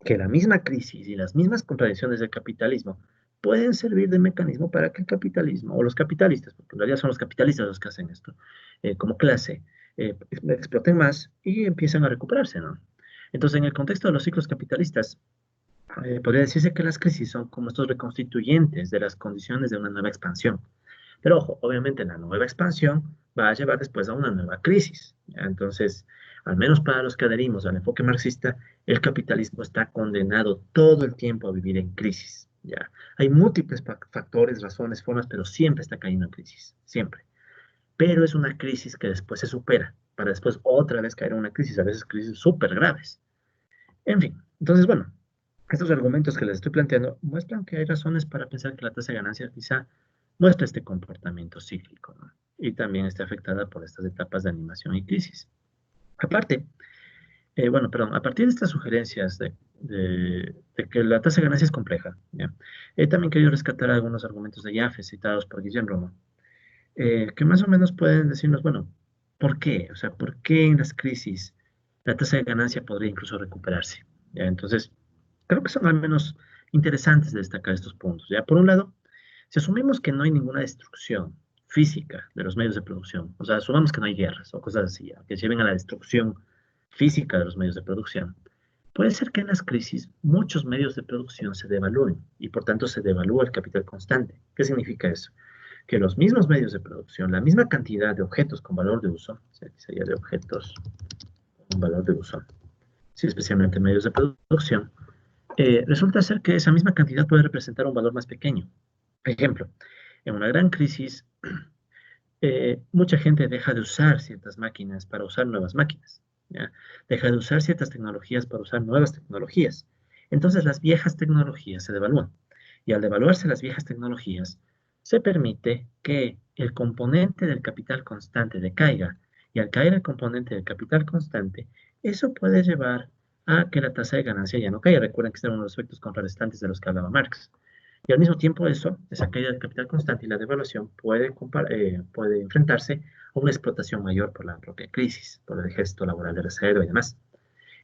que la misma crisis y las mismas contradicciones del capitalismo pueden servir de mecanismo para que el capitalismo, o los capitalistas, porque en realidad son los capitalistas los que hacen esto, como clase, exploten más y empiezan a recuperarse, ¿no? Entonces, en el contexto de los ciclos capitalistas, podría decirse que las crisis son como estos reconstituyentes de las condiciones de una nueva expansión. Pero ojo, obviamente la nueva expansión va a llevar después a una nueva crisis. ¿Ya? Entonces, al menos para los que adherimos al enfoque marxista, el capitalismo está condenado todo el tiempo a vivir en crisis. ¿Ya? Hay múltiples factores, razones, formas, pero siempre está cayendo en crisis, siempre. Pero es una crisis que después se supera, para después otra vez caer en una crisis, a veces crisis súper graves. En fin, entonces, bueno, estos argumentos que les estoy planteando muestran que hay razones para pensar que la tasa de ganancia quizá muestra este comportamiento cíclico, ¿no? Y también está afectada por estas etapas de animación y crisis. Aparte, bueno, perdón, a partir de estas sugerencias de que la tasa de ganancia es compleja, ¿ya? He también querido rescatar algunos argumentos de Jaffe citados por Guillén Roma, que más o menos pueden decirnos, bueno, ¿por qué? O sea, ¿por qué en las crisis la tasa de ganancia podría incluso recuperarse? ¿Ya? Entonces, creo que son al menos interesantes de destacar estos puntos. ¿Ya? Por un lado, si asumimos que no hay ninguna destrucción física de los medios de producción, o sea, asumamos que no hay guerras o cosas así, ¿ya? Que lleven a la destrucción física de los medios de producción, puede ser que en las crisis muchos medios de producción se devalúen y por tanto se devalúa el capital constante. ¿Qué significa eso? Que los mismos medios de producción, la misma cantidad de objetos con valor de uso, o sea, sería de objetos con valor de uso, sí, especialmente medios de producción, resulta ser que esa misma cantidad puede representar un valor más pequeño. Ejemplo, en una gran crisis, mucha gente deja de usar ciertas máquinas para usar nuevas máquinas, ¿ya? Deja de usar ciertas tecnologías para usar nuevas tecnologías. Entonces las viejas tecnologías se devalúan. Y al devaluarse las viejas tecnologías, se permite que el componente del capital constante decaiga. Y al caer el componente del capital constante, eso puede llevar a que la tasa de ganancia ya no caiga. Recuerden que este era uno de los efectos contrarrestantes de los que hablaba Marx. Y al mismo tiempo eso, esa caída del capital constante y la devaluación puede enfrentarse a una explotación mayor por la propia crisis, por el ejército laboral de reserva y demás.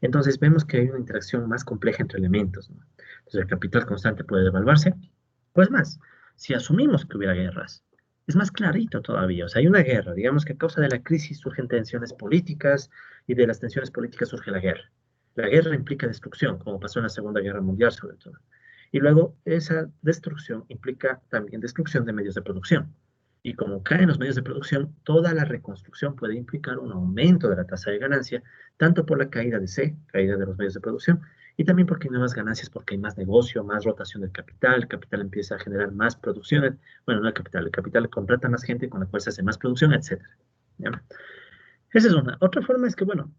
Entonces vemos que hay una interacción más compleja entre elementos, ¿no? Entonces el capital constante puede devaluarse. Pues más, si asumimos que hubiera guerras, es más clarito todavía. O sea, hay una guerra, digamos que a causa de la crisis surgen tensiones políticas y de las tensiones políticas surge la guerra. La guerra implica destrucción, como pasó en la Segunda Guerra Mundial sobre todo. Y luego esa destrucción implica también destrucción de medios de producción. Y como caen los medios de producción, toda la reconstrucción puede implicar un aumento de la tasa de ganancia, tanto por la caída de C, caída de los medios de producción, y también porque hay nuevas ganancias, porque hay más negocio, más rotación del capital, el capital empieza a generar más producción, bueno, no el capital contrata más gente con la cual se hace más producción, etcétera. ¿Ya? Esa es una. Otra forma es que, bueno,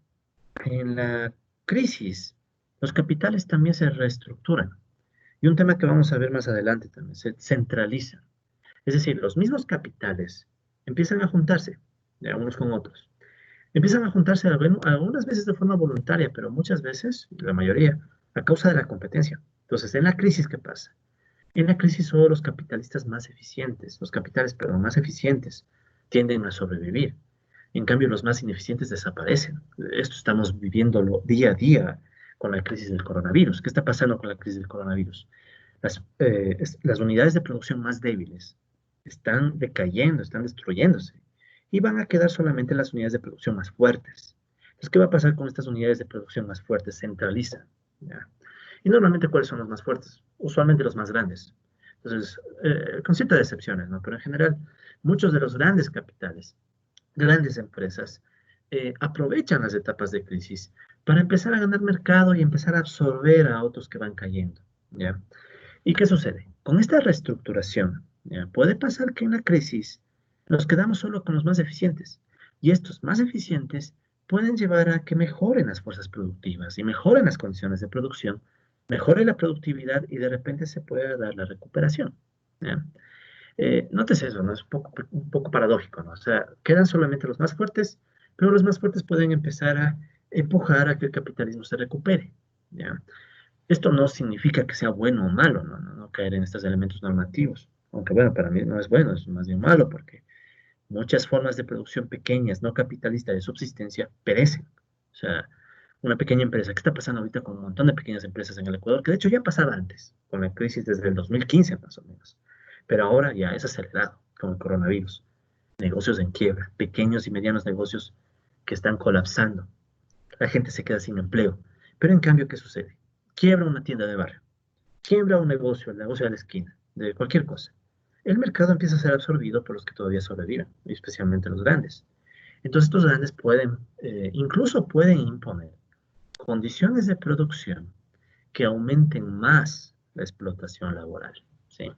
en la crisis, los capitales también se reestructuran. Y un tema que vamos a ver más adelante también, se centralizan. Es decir, los mismos capitales empiezan a juntarse, ¿ya? Unos con otros. Empiezan a juntarse algunas veces de forma voluntaria, pero muchas veces, la mayoría, a causa de la competencia. Entonces, en la crisis, ¿qué pasa? En la crisis solo los capitalistas más eficientes, los capitales, perdón, más eficientes, tienden a sobrevivir. En cambio, los más ineficientes desaparecen. Esto estamos viviéndolo día a día con la crisis del coronavirus. ¿Qué está pasando con la crisis del coronavirus? Las unidades de producción más débiles están decayendo, están destruyéndose y van a quedar solamente las unidades de producción más fuertes. Entonces, ¿qué va a pasar con estas unidades de producción más fuertes? Centralizan. ¿Ya? Y normalmente, ¿cuáles son los más fuertes? Usualmente los más grandes. Entonces, con ciertas excepciones, ¿no? Pero en general, muchos de los grandes capitales, grandes empresas, aprovechan las etapas de crisis para empezar a ganar mercado y empezar a absorber a otros que van cayendo, ¿ya? ¿Y qué sucede? Con esta reestructuración, ¿ya? Puede pasar que en la crisis nos quedamos solo con los más eficientes y estos más eficientes pueden llevar a que mejoren las fuerzas productivas y mejoren las condiciones de producción, mejore la productividad y de repente se pueda dar la recuperación, ¿ya? Nótese eso, ¿no? Es un poco paradójico, ¿no? O sea, quedan solamente los más fuertes, pero los más fuertes pueden empezar a empujar a que el capitalismo se recupere, ¿ya? Esto no significa que sea bueno o malo, no caer en estos elementos normativos. Aunque bueno, para mí no es bueno, es más bien malo, porque muchas formas de producción pequeñas, no capitalistas de subsistencia, perecen. O sea, una pequeña empresa, ¿qué está pasando ahorita con un montón de pequeñas empresas en el Ecuador? Que de hecho ya pasaba antes, con la crisis desde el 2015 más o menos. Pero ahora ya es acelerado con el coronavirus. Negocios en quiebra, pequeños y medianos negocios que están colapsando. La gente se queda sin empleo. Pero en cambio, ¿qué sucede? Quiebra una tienda de barrio, quiebra un negocio, el negocio de la esquina, de cualquier cosa. El mercado empieza a ser absorbido por los que todavía sobreviven, especialmente los grandes. Entonces, estos grandes pueden, incluso pueden imponer condiciones de producción que aumenten más la explotación laboral, ¿sí?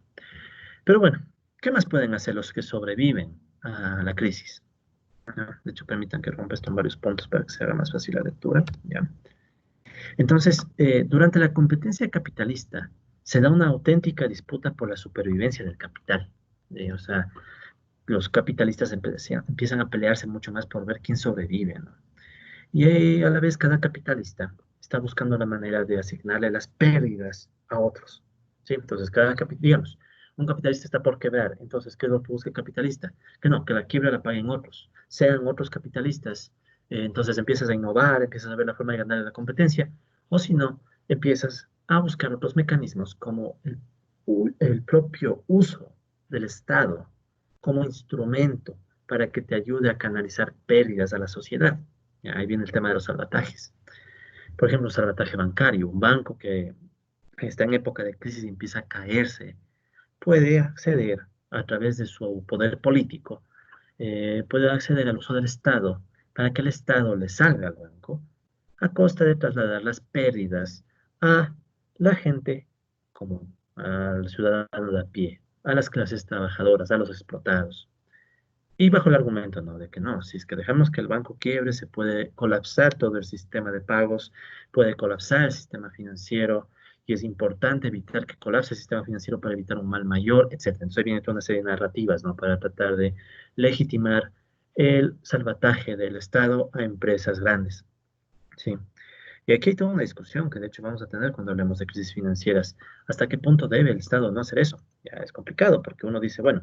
Pero bueno, ¿qué más pueden hacer los que sobreviven a la crisis? De hecho, permitan que rompa esto en varios puntos para que se haga más fácil la lectura, ¿ya? Entonces, durante la competencia capitalista se da una auténtica disputa por la supervivencia del capital. O sea, los capitalistas empiezan a pelearse mucho más por ver quién sobrevive, ¿no? Y a la vez cada capitalista está buscando la manera de asignarle las pérdidas a otros. ¿Sí? Entonces, digamos, un capitalista está por quebrar. Entonces, ¿qué es lo que busca el capitalista? Que no, que la quiebra la paguen otros. Sean otros capitalistas. Entonces empiezas a innovar, empiezas a ver la forma de ganar la competencia. O si no, empiezas a buscar otros mecanismos como el propio uso del Estado como instrumento para que te ayude a canalizar pérdidas a la sociedad. Ya, ahí viene el tema de los salvatajes. Por ejemplo, un salvataje bancario, un banco que está en época de crisis y empieza a caerse, puede acceder a través de su poder político, puede acceder al uso del Estado para que el Estado le salga al banco a costa de trasladar las pérdidas a la gente común, al ciudadano de a pie, a las clases trabajadoras, a los explotados. Y bajo el argumento, ¿no? De que no, si es que dejamos que el banco quiebre, se puede colapsar todo el sistema de pagos, puede colapsar el sistema financiero, y es importante evitar que colapse el sistema financiero para evitar un mal mayor, etcétera. Entonces ahí viene toda una serie de narrativas, ¿no? Para tratar de legitimar el salvataje del Estado a empresas grandes, ¿sí? Y aquí hay toda una discusión que de hecho vamos a tener cuando hablemos de crisis financieras. ¿Hasta qué punto debe el Estado no hacer eso? Ya es complicado, porque uno dice, bueno,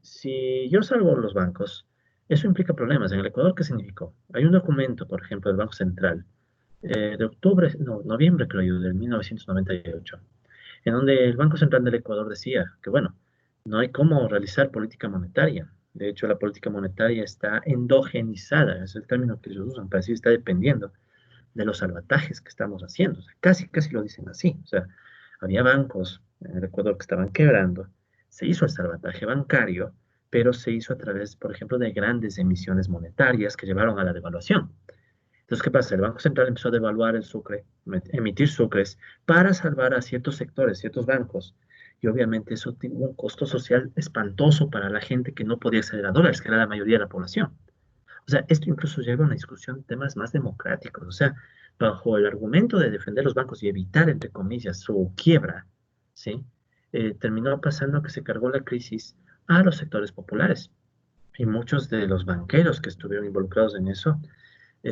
si yo salgo de los bancos, eso implica problemas. En el Ecuador, ¿qué significó? Hay un documento, por ejemplo, del Banco Central, de octubre, no, noviembre creo yo, del 1998, en donde el Banco Central del Ecuador decía que, bueno, no hay cómo realizar política monetaria. De hecho, la política monetaria está endogenizada, es el término que ellos usan para decir, está dependiendo de los salvatajes que estamos haciendo. O sea, casi, casi lo dicen así. O sea, había bancos en el Ecuador que estaban quebrando, se hizo el salvataje bancario, pero se hizo a través, por ejemplo, de grandes emisiones monetarias que llevaron a la devaluación. Entonces, ¿qué pasa? El Banco Central empezó a devaluar el sucre, emitir sucres para salvar a ciertos sectores, ciertos bancos. Y obviamente eso tuvo un costo social espantoso para la gente que no podía acceder a dólares, que era la mayoría de la población. O sea, esto incluso lleva a una discusión de temas más democráticos. O sea, bajo el argumento de defender los bancos y evitar, entre comillas, su quiebra, ¿sí? Terminó pasando que se cargó la crisis a los sectores populares. Y muchos de los banqueros que estuvieron involucrados en eso,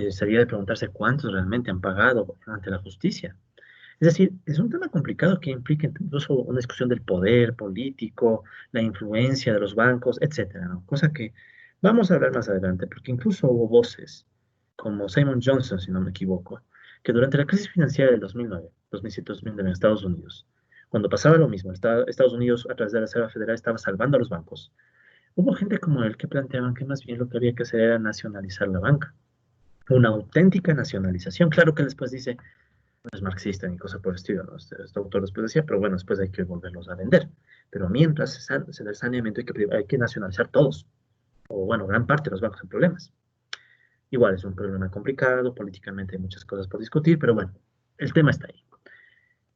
sería de preguntarse cuántos realmente han pagado ante la justicia. Es decir, es un tema complicado que implica incluso una discusión del poder político, la influencia de los bancos, etcétera, ¿no? Cosa que vamos a hablar más adelante, porque incluso hubo voces como Simon Johnson, si no me equivoco, que durante la crisis financiera del 2009, 2007-2009 en Estados Unidos, cuando pasaba lo mismo, Estados Unidos a través de la Reserva Federal estaba salvando a los bancos. Hubo gente como él que planteaban que más bien lo que había que hacer era nacionalizar la banca, una auténtica nacionalización. Claro que después dice, no es marxista ni cosa por el estilo, ¿no? Este autor después decía, pero bueno, después hay que volverlos a vender. Pero mientras se da el saneamiento hay que nacionalizar todos, o bueno, gran parte de los bancos en problemas. Igual es un problema complicado, políticamente hay muchas cosas por discutir, pero bueno, el tema está ahí.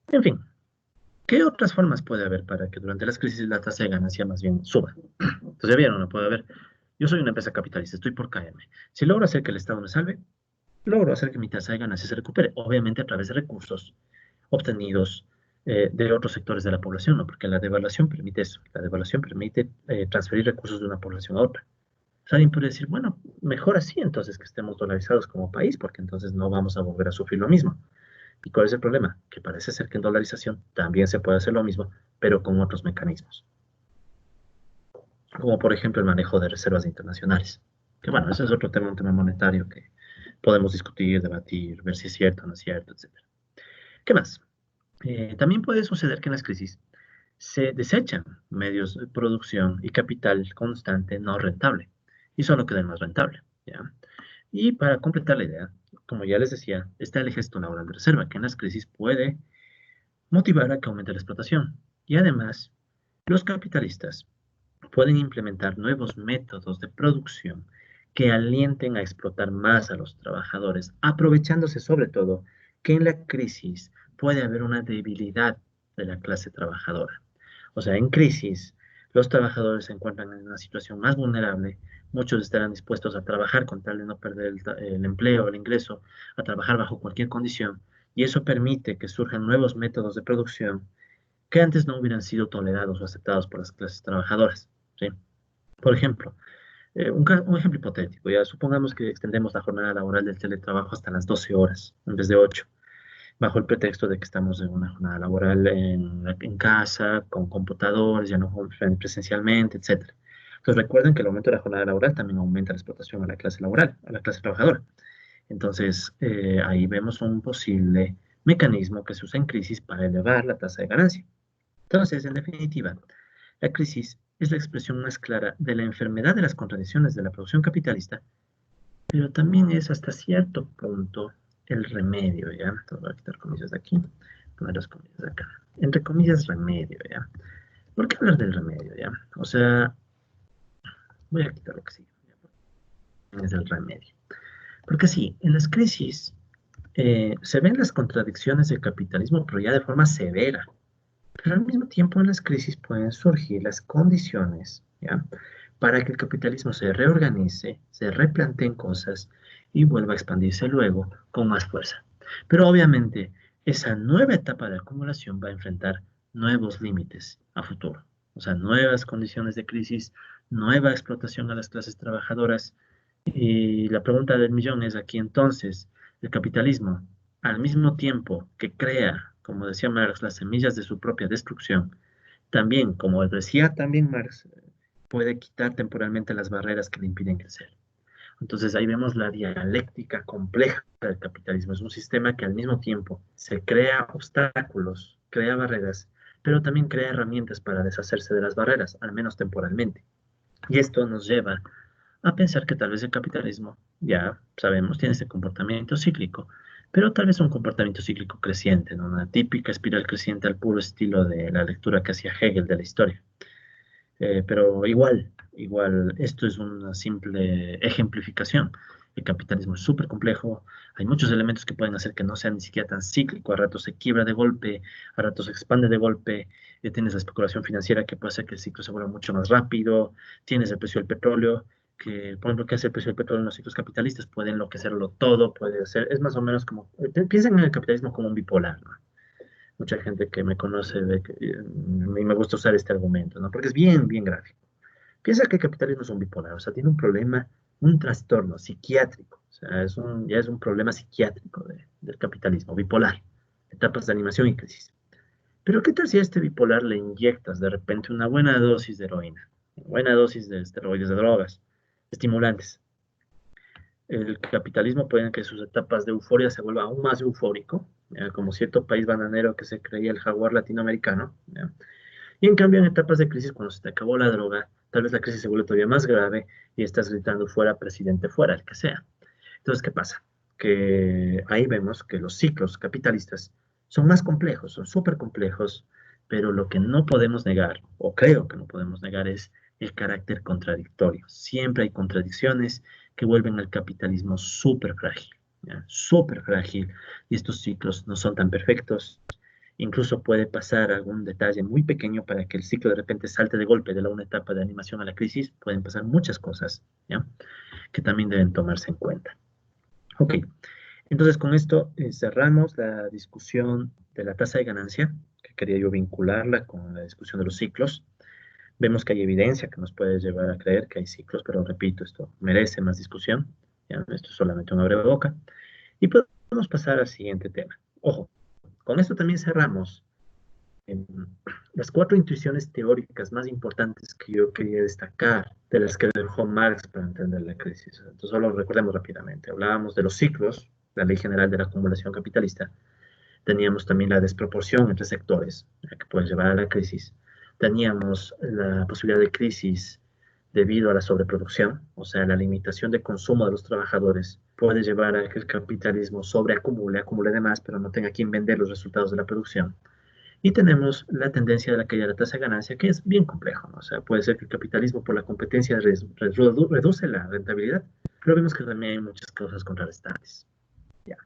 En fin, ¿qué otras formas puede haber para que durante las crisis la tasa de ganancia más bien suba? Entonces, ya vieron, no puede haber. Yo soy una empresa capitalista, estoy por caerme. Si logro hacer que el Estado me salve, logro hacer que mi tasa de ganancia se recupere, obviamente a través de recursos obtenidos de otros sectores de la población, ¿no? Porque la devaluación permite eso, la devaluación permite transferir recursos de una población a otra. O sea, alguien puede decir, bueno, mejor así entonces que estemos dolarizados como país, porque entonces no vamos a volver a sufrir lo mismo. ¿Y cuál es el problema? Que parece ser que en dolarización también se puede hacer lo mismo, pero con otros mecanismos, como por ejemplo el manejo de reservas internacionales. Que bueno, ese es otro tema, un tema monetario que podemos discutir, debatir, ver si es cierto o no es cierto, etc. ¿Qué más? También puede suceder que en las crisis se desechan medios de producción y capital constante no rentable y solo queda el más rentable, ¿ya? Y para completar la idea, como ya les decía, está el gesto laboral de reserva, que en las crisis puede motivar a que aumente la explotación. Y además, los capitalistas pueden implementar nuevos métodos de producción que alienten a explotar más a los trabajadores, aprovechándose sobre todo que en la crisis puede haber una debilidad de la clase trabajadora. O sea, en crisis, los trabajadores se encuentran en una situación más vulnerable, muchos estarán dispuestos a trabajar con tal de no perder el empleo, el ingreso, a trabajar bajo cualquier condición, y eso permite que surjan nuevos métodos de producción que antes no hubieran sido tolerados o aceptados por las clases trabajadoras. ¿Sí? Por ejemplo, un ejemplo hipotético, ya supongamos que extendemos la jornada laboral del teletrabajo hasta las 12 horas en vez de 8, bajo el pretexto de que estamos en una jornada laboral en casa, con computadores, ya no presencialmente, etcétera. Entonces recuerden que el aumento de la jornada laboral también aumenta la explotación a la clase laboral, a la clase trabajadora. Entonces, ahí vemos un posible mecanismo que se usa en crisis para elevar la tasa de ganancia. Entonces, en definitiva, la crisis es la expresión más clara de la enfermedad de las contradicciones de la producción capitalista, pero también es hasta cierto punto el remedio, ¿ya? Entonces voy a quitar comillas de aquí, poner las comillas de acá. Entre comillas, remedio, ¿ya? ¿Por qué hablar del remedio, ya? O sea, voy a quitar lo que sigue, ¿ya? Es el remedio. Porque sí, en las crisis se ven las contradicciones del capitalismo, pero ya de forma severa. Pero al mismo tiempo en las crisis pueden surgir las condiciones, ¿ya? Para que el capitalismo se reorganice, se replanteen cosas y vuelva a expandirse luego con más fuerza. Pero obviamente esa nueva etapa de acumulación va a enfrentar nuevos límites a futuro. O sea, nuevas condiciones de crisis, nueva explotación a las clases trabajadoras. Y la pregunta del millón es aquí entonces, el capitalismo, al mismo tiempo que crea, como decía Marx, las semillas de su propia destrucción, también, como decía también Marx, puede quitar temporalmente las barreras que le impiden crecer. Entonces ahí vemos la dialéctica compleja del capitalismo. Es un sistema que al mismo tiempo se crea obstáculos, crea barreras, pero también crea herramientas para deshacerse de las barreras, al menos temporalmente. Y esto nos lleva a pensar que tal vez el capitalismo, ya sabemos, tiene ese comportamiento cíclico, pero tal vez un comportamiento cíclico creciente, ¿no? Una típica espiral creciente al puro estilo de la lectura que hacía Hegel de la historia. Pero igual, esto es una simple ejemplificación. El capitalismo es súper complejo, hay muchos elementos que pueden hacer que no sea ni siquiera tan cíclico, a ratos se quiebra de golpe, a ratos se expande de golpe, tienes la especulación financiera que puede hacer que el ciclo se vuelva mucho más rápido, tienes el precio del petróleo, que por ejemplo, ¿qué hace el precio del petróleo en los ciclos capitalistas? Puede enloquecerlo todo, puede ser, es más o menos como, piensen en el capitalismo como un bipolar, ¿no? Mucha gente que me conoce ve que, y me gusta usar este argumento, ¿no? Porque es bien, bien gráfico. Piensa que el capitalismo es un bipolar, o sea, tiene un problema, un trastorno psiquiátrico, o sea, ya es un problema psiquiátrico del capitalismo, bipolar, etapas de animación y crisis. Pero ¿qué tal si a este bipolar le inyectas de repente una buena dosis de heroína, una buena dosis de esteroides, de drogas, estimulantes? El capitalismo puede que sus etapas de euforia se vuelva aún más eufórico, ¿ya? Como cierto país bananero que se creía el jaguar latinoamericano, ¿ya? Y en cambio, en etapas de crisis, cuando se te acabó la droga, tal vez la crisis se vuelve todavía más grave y estás gritando fuera, presidente, fuera, el que sea. Entonces, ¿qué pasa? Que ahí vemos que los ciclos capitalistas son más complejos, son súper complejos, pero lo que no podemos negar, o creo que no podemos negar, es el carácter contradictorio. Siempre hay contradicciones que vuelven al capitalismo súper frágil, ¿ya? Súper frágil, y estos ciclos no son tan perfectos. Incluso puede pasar algún detalle muy pequeño para que el ciclo de repente salte de golpe de una etapa de animación a la crisis. Pueden pasar muchas cosas, ¿ya? Que también deben tomarse en cuenta. Ok, entonces con esto cerramos la discusión de la tasa de ganancia, que quería yo vincularla con la discusión de los ciclos. Vemos que hay evidencia que nos puede llevar a creer que hay ciclos, pero repito, esto merece más discusión. ¿Ya? Esto es solamente una breve boca. Y podemos pasar al siguiente tema. Ojo, con esto también cerramos las cuatro intuiciones teóricas más importantes que yo quería destacar, de las que dejó Marx para entender la crisis. Entonces, solo recordemos rápidamente. Hablábamos de los ciclos, la ley general de la acumulación capitalista. Teníamos también la desproporción entre sectores, que puede llevar a la crisis. Teníamos la posibilidad de crisis debido a la sobreproducción, o sea, la limitación de consumo de los trabajadores puede llevar a que el capitalismo sobreacumule, acumule de más, pero no tenga quien vender los resultados de la producción. Y tenemos la tendencia de la caída de la tasa de ganancia, que es bien complejo, ¿no? O sea, puede ser que el capitalismo por la competencia reduce la rentabilidad, pero vemos que también hay muchas causas contrarrestantes. Ya.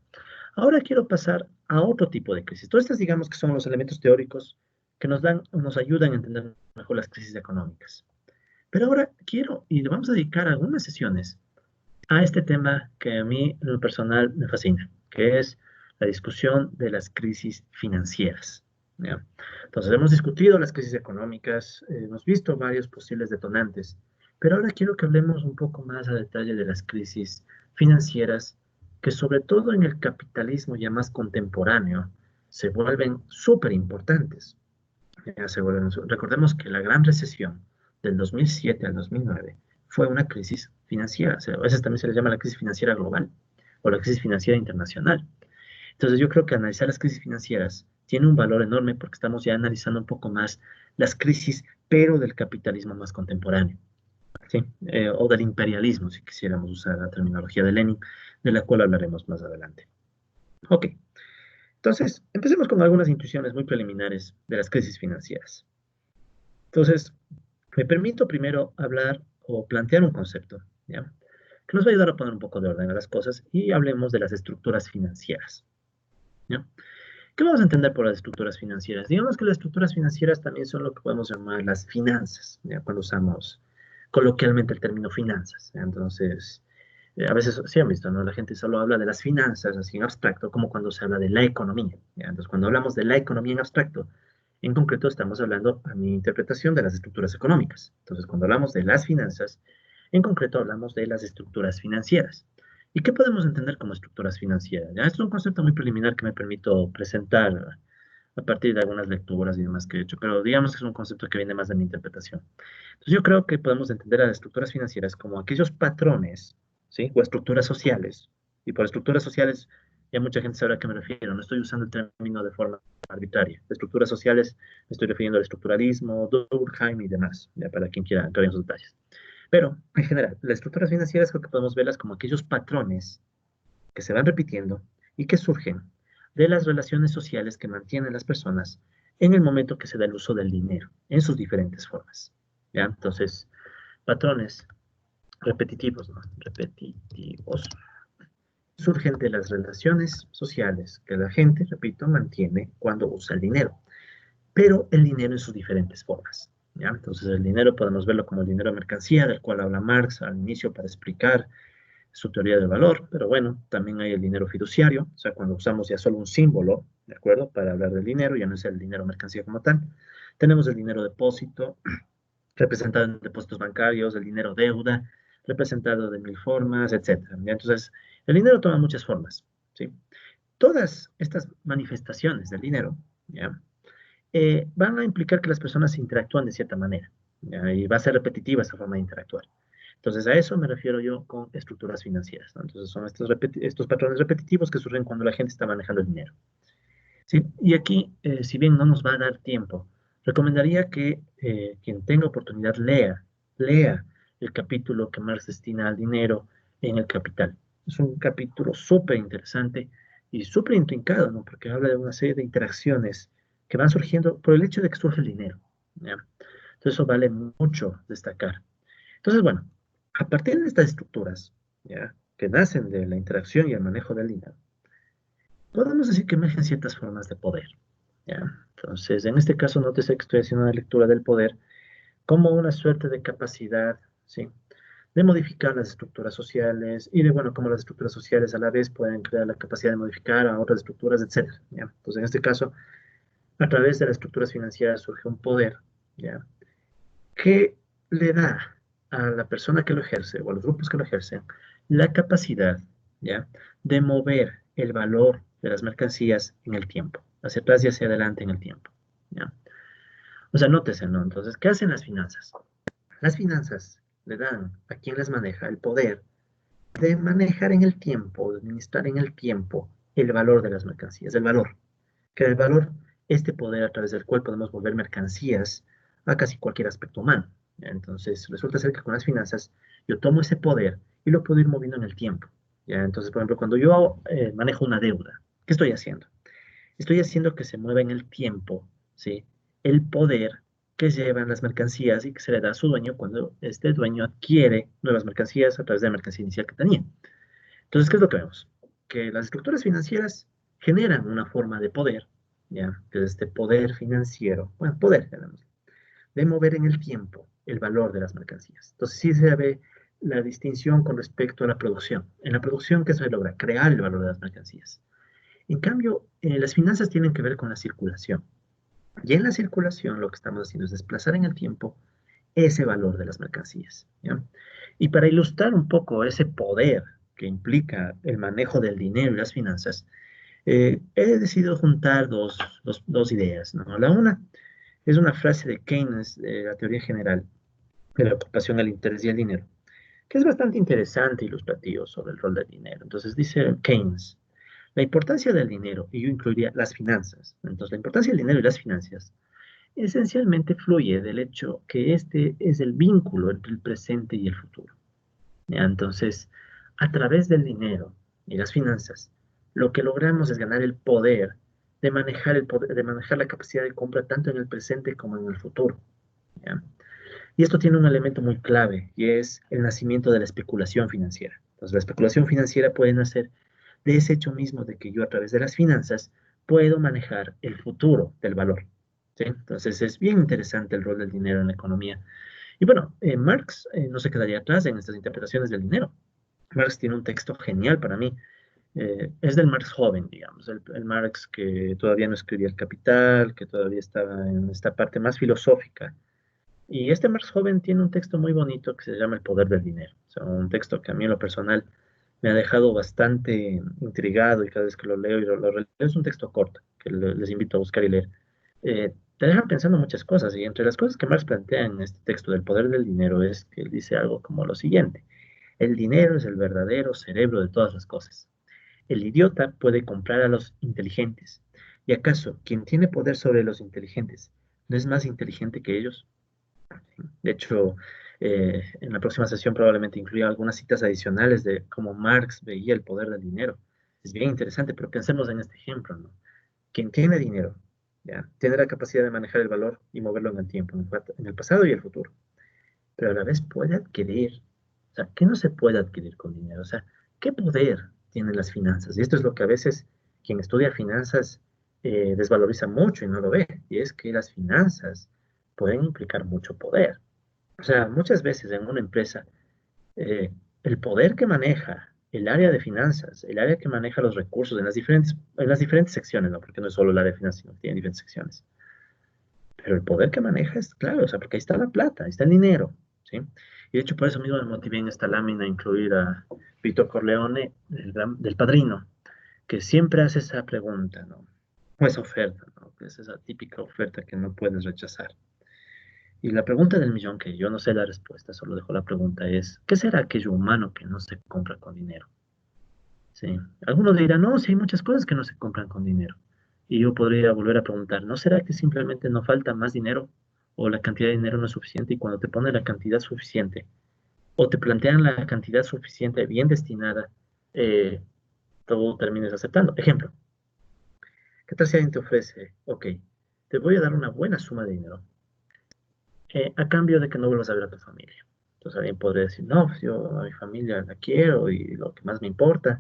Ahora quiero pasar a otro tipo de crisis. Todas estas, digamos, que son los elementos teóricos que nos ayudan a entender mejor las crisis económicas. Pero ahora quiero, y le vamos a dedicar algunas sesiones a este tema que a mí, en lo personal, me fascina, que es la discusión de las crisis financieras. ¿Ya? Entonces, hemos discutido las crisis económicas, hemos visto varios posibles detonantes, pero ahora quiero que hablemos un poco más a detalle de las crisis financieras, que sobre todo en el capitalismo ya más contemporáneo, se vuelven súper importantes. Recordemos que la gran recesión del 2007 al 2009 fue una crisis financiera. O sea, a veces también se le llama la crisis financiera global o la crisis financiera internacional. Entonces yo creo que analizar las crisis financieras tiene un valor enorme porque estamos ya analizando un poco más las crisis, pero del capitalismo más contemporáneo, ¿sí? O del imperialismo, si quisiéramos usar la terminología de Lenin, de la cual hablaremos más adelante. Ok, entonces empecemos con algunas intuiciones muy preliminares de las crisis financieras. Entonces, me permito primero hablar o plantear un concepto, ¿ya? Que nos va a ayudar a poner un poco de orden a las cosas y hablemos de las estructuras financieras, ¿ya? ¿Qué vamos a entender por las estructuras financieras? Digamos que las estructuras financieras también son lo que podemos llamar las finanzas, ¿ya? Cuando usamos coloquialmente el término finanzas, ¿ya? Entonces, a veces sí han visto, ¿no? La gente solo habla de las finanzas así en abstracto, como cuando se habla de la economía, ¿ya? Entonces, cuando hablamos de la economía en abstracto, en concreto estamos hablando, a mi interpretación, de las estructuras económicas. Entonces, cuando hablamos de las finanzas, en concreto hablamos de las estructuras financieras. ¿Y qué podemos entender como estructuras financieras? ¿Ya? Esto es un concepto muy preliminar que me permito presentar a partir de algunas lecturas y demás que he hecho, pero digamos que es un concepto que viene más de mi interpretación. Entonces, yo creo que podemos entender a las estructuras financieras como aquellos patrones, ¿sí? O estructuras sociales. Y por estructuras sociales, ya mucha gente sabrá a qué me refiero. No estoy usando el término de forma arbitraria. Estructuras sociales, me estoy refiriendo al estructuralismo, Durkheim y demás, ya para quien quiera entrar en esos detalles. Pero, en general, las estructuras financieras creo que podemos verlas como aquellos patrones que se van repitiendo y que surgen de las relaciones sociales que mantienen las personas en el momento que se da el uso del dinero, en sus diferentes formas. ¿Ya? Entonces, patrones repetitivos, ¿no? Repetitivos. Surgen de las relaciones sociales que la gente, repito, mantiene cuando usa el dinero, pero el dinero en sus diferentes formas. ¿Ya? Entonces el dinero podemos verlo como el dinero de mercancía, del cual habla Marx al inicio para explicar su teoría del valor, pero bueno, también hay el dinero fiduciario, o sea, cuando usamos ya solo un símbolo, ¿de acuerdo? Para hablar del dinero, ya no es el dinero mercancía como tal. Tenemos el dinero depósito, representado en depósitos bancarios, el dinero deuda, representado de mil formas, etcétera. ¿Ya? Entonces, el dinero toma muchas formas, ¿sí? Todas estas manifestaciones del dinero, ¿ya? Van a implicar que las personas interactúan de cierta manera, ¿ya? Y va a ser repetitiva esa forma de interactuar. Entonces, a eso me refiero yo con estructuras financieras, ¿no? Entonces, son estos patrones repetitivos que surgen cuando la gente está manejando el dinero. ¿Sí? Y aquí, si bien no nos va a dar tiempo, recomendaría que quien tenga oportunidad lea el capítulo que Marx destina al dinero en el Capital. Es un capítulo súper interesante y súper intrincado, ¿no? Porque habla de una serie de interacciones que van surgiendo por el hecho de que surge el dinero, ¿ya? Entonces eso vale mucho destacar. Entonces, bueno, a partir de estas estructuras, ¿ya? Que nacen de la interacción y el manejo del dinero, podemos decir que emergen ciertas formas de poder, ¿ya? Entonces, en este caso, nótese que estoy haciendo una lectura del poder como una suerte de capacidad, ¿sí? De modificar las estructuras sociales y de, bueno, cómo las estructuras sociales a la vez pueden crear la capacidad de modificar a otras estructuras, etcétera, ¿ya? Entonces, en este caso, a través de las estructuras financieras surge un poder, ¿ya? Que le da a la persona que lo ejerce o a los grupos que lo ejercen la capacidad, ¿ya? De mover el valor de las mercancías en el tiempo, hacia atrás y hacia adelante en el tiempo, ¿ya? O sea, nótese, ¿no? Entonces, ¿qué hacen las finanzas? Las finanzas le dan a quien las maneja el poder de manejar en el tiempo, de administrar en el tiempo el valor de las mercancías, el valor. Que el valor, este poder a través del cual podemos volver mercancías a casi cualquier aspecto humano. ¿Ya? Entonces, resulta ser que con las finanzas yo tomo ese poder y lo puedo ir moviendo en el tiempo. ¿Ya? Entonces, por ejemplo, cuando yo manejo una deuda, ¿qué estoy haciendo? Estoy haciendo que se mueva en el tiempo, ¿sí? El poder que llevan las mercancías y que se le da a su dueño cuando este dueño adquiere nuevas mercancías a través de la mercancía inicial que tenía. Entonces, ¿qué es lo que vemos? Que las estructuras financieras generan una forma de poder, ¿ya? Que es este poder financiero, bueno, poder, digamos, de mover en el tiempo el valor de las mercancías. Entonces, sí se ve la distinción con respecto a la producción. En la producción, ¿qué se logra? Crear el valor de las mercancías. En cambio, las finanzas tienen que ver con la circulación. Y en la circulación lo que estamos haciendo es desplazar en el tiempo ese valor de las mercancías, ¿ya? Y para ilustrar un poco ese poder que implica el manejo del dinero y las finanzas, he decidido juntar dos ideas, ¿no? La una es una frase de Keynes, de la teoría general de la ocupación, el interés y el dinero, que es bastante interesante e ilustrativo sobre el rol del dinero. Entonces dice Keynes, la importancia del dinero, y yo incluiría las finanzas. Entonces, la importancia del dinero y las finanzas esencialmente fluye del hecho que este es el vínculo entre el presente y el futuro. ¿Ya? Entonces, a través del dinero y las finanzas, lo que logramos es ganar el poder de manejar, de manejar la capacidad de compra tanto en el presente como en el futuro. ¿Ya? Y esto tiene un elemento muy clave y es el nacimiento de la especulación financiera. Entonces, la especulación financiera puede nacer de ese hecho mismo de que yo a través de las finanzas puedo manejar el futuro del valor. ¿Sí? Entonces, es bien interesante el rol del dinero en la economía. Y bueno, Marx no se quedaría atrás en estas interpretaciones del dinero. Marx tiene un texto genial para mí. Es del Marx joven, digamos, el Marx que todavía no escribía El Capital, que todavía estaba en esta parte más filosófica. Y este Marx joven tiene un texto muy bonito que se llama El poder del dinero. O sea, un texto que a mí en lo personal me ha dejado bastante intrigado y cada vez que lo leo y lo releo, es un texto corto que les invito a buscar y leer. Te dejan pensando muchas cosas y entre las cosas que Marx plantea en este texto del poder del dinero es que él dice algo como lo siguiente. El dinero es el verdadero cerebro de todas las cosas. El idiota puede comprar a los inteligentes. ¿Y acaso quien tiene poder sobre los inteligentes no es más inteligente que ellos? De hecho, en la próxima sesión probablemente incluya algunas citas adicionales de cómo Marx veía el poder del dinero. Es bien interesante, pero pensemos en este ejemplo, ¿no? Quien tiene dinero, ¿ya? Tiene la capacidad de manejar el valor y moverlo en el tiempo, en el pasado y el futuro, pero a la vez puede adquirir, O sea, ¿qué no se puede adquirir con dinero? O sea, ¿qué poder tienen las finanzas? Y esto es lo que a veces quien estudia finanzas desvaloriza mucho y no lo ve. Y es que las finanzas pueden implicar mucho poder. O sea, muchas veces en una empresa, eh, el poder que maneja el área de finanzas, el área que maneja los recursos en las diferentes secciones, ¿no? Porque no es solo el área de finanzas, sino que tiene diferentes secciones. Pero el poder que maneja es claro, o sea, porque ahí está la plata, ahí está el dinero, ¿sí? Y de hecho, por eso mismo me motivé en esta lámina a incluir a Víctor Corleone, del Padrino, que siempre hace esa pregunta, ¿no? O esa oferta, ¿no? Que es esa típica oferta que no puedes rechazar. Y la pregunta del millón, que yo no sé la respuesta, solo dejo la pregunta, es, ¿qué será aquello humano que no se compra con dinero? Sí. Algunos dirán, no, sí hay muchas cosas que no se compran con dinero. Y yo podría volver a preguntar, ¿no será que simplemente no falta más dinero o la cantidad de dinero no es suficiente? Y cuando te ponen la cantidad suficiente o te plantean la cantidad suficiente bien destinada, eh, tú termines aceptando. Ejemplo, ¿qué tal si alguien te ofrece, ok, te voy a dar una buena suma de dinero a cambio de que no vuelvas a ver a tu familia? Entonces alguien podría decir, no, pues yo a mi familia la quiero y lo que más me importa.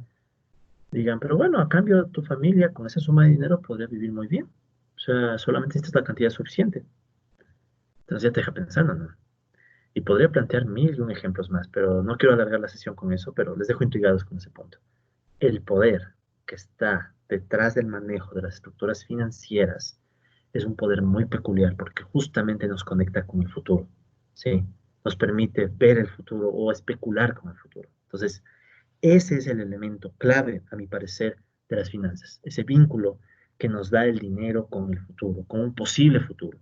Digan, pero bueno, a cambio tu familia con esa suma de dinero podría vivir muy bien. O sea, solamente esta es la cantidad suficiente. Entonces ya te deja pensando, ¿no? Y podría plantear mil y un ejemplos más, pero no quiero alargar la sesión con eso, pero les dejo intrigados con ese punto. El poder que está detrás del manejo de las estructuras financieras es un poder muy peculiar porque justamente nos conecta con el futuro, ¿sí? Nos permite ver el futuro o especular con el futuro. Entonces, ese es el elemento clave, a mi parecer, de las finanzas, ese vínculo que nos da el dinero con el futuro, con un posible futuro.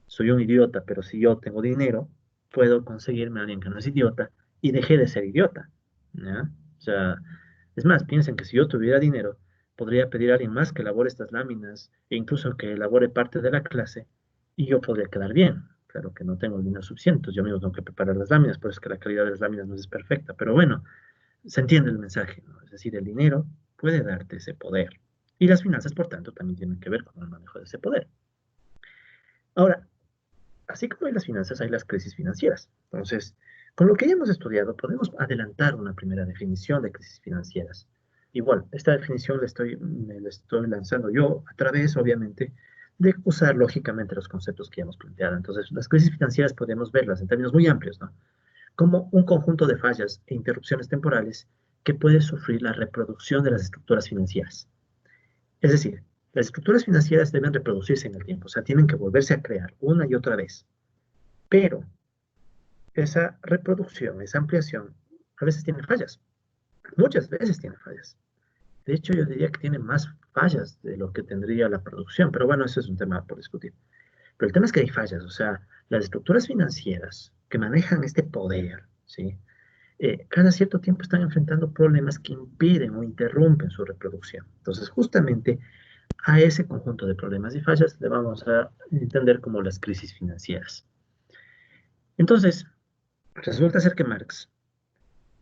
Soy un idiota, pero si yo tengo dinero, puedo conseguirme a alguien que no es idiota y dejé de ser idiota, ¿ya? O sea, es más, piensen que si yo tuviera dinero, podría pedir a alguien más que elabore estas láminas e incluso que elabore parte de la clase y yo podría quedar bien. Claro que no tengo el dinero suficiente, entonces yo mismo tengo que preparar las láminas, por eso es que la calidad de las láminas no es perfecta, pero bueno, se entiende el mensaje, ¿no? Es decir, el dinero puede darte ese poder. Y las finanzas, por tanto, también tienen que ver con el manejo de ese poder. Ahora, así como hay las finanzas, hay las crisis financieras. Entonces, con lo que ya hemos estudiado, podemos adelantar una primera definición de crisis financieras. Igual, esta definición me la estoy lanzando yo a través, obviamente, de usar lógicamente los conceptos que ya hemos planteado. Entonces, las crisis financieras podemos verlas en términos muy amplios, ¿no? Como un conjunto de fallas e interrupciones temporales que puede sufrir la reproducción de las estructuras financieras. Es decir, las estructuras financieras deben reproducirse en el tiempo, o sea, tienen que volverse a crear una y otra vez. Pero esa reproducción, esa ampliación, a veces tiene fallas, muchas veces tiene fallas. De hecho, yo diría que tiene más fallas de lo que tendría la producción, pero bueno, eso es un tema por discutir. Pero el tema es que hay fallas, o sea, las estructuras financieras que manejan este poder, ¿sí? Cada cierto tiempo están enfrentando problemas que impiden o interrumpen su reproducción. Entonces, justamente a ese conjunto de problemas y fallas le vamos a entender como las crisis financieras. Entonces, resulta ser que Marx,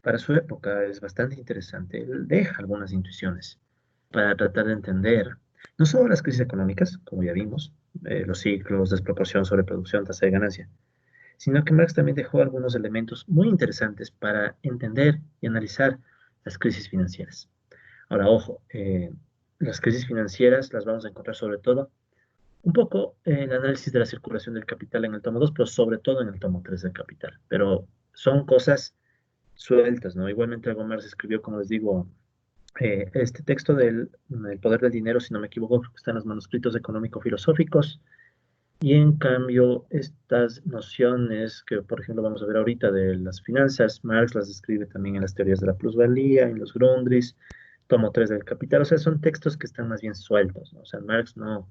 para su época, es bastante interesante. Él deja algunas intuiciones para tratar de entender no solo las crisis económicas, como ya vimos, los ciclos, desproporción, sobreproducción, tasa de ganancia, sino que Marx también dejó algunos elementos muy interesantes para entender y analizar las crisis financieras. Ahora, ojo, las crisis financieras las vamos a encontrar sobre todo un poco en el análisis de la circulación del capital en el tomo 2, pero sobre todo en el tomo 3 del capital. Pero son cosas sueltas, ¿no? Igualmente algo Marx escribió, como les digo, este texto del El poder del dinero, si no me equivoco, está en los manuscritos económico-filosóficos, y en cambio, estas nociones que, por ejemplo, vamos a ver ahorita de las finanzas, Marx las describe también en las teorías de la plusvalía, en los Grundrisse, tomo 3 del Capital, o sea, son textos que están más bien sueltos, ¿no? O sea, Marx no,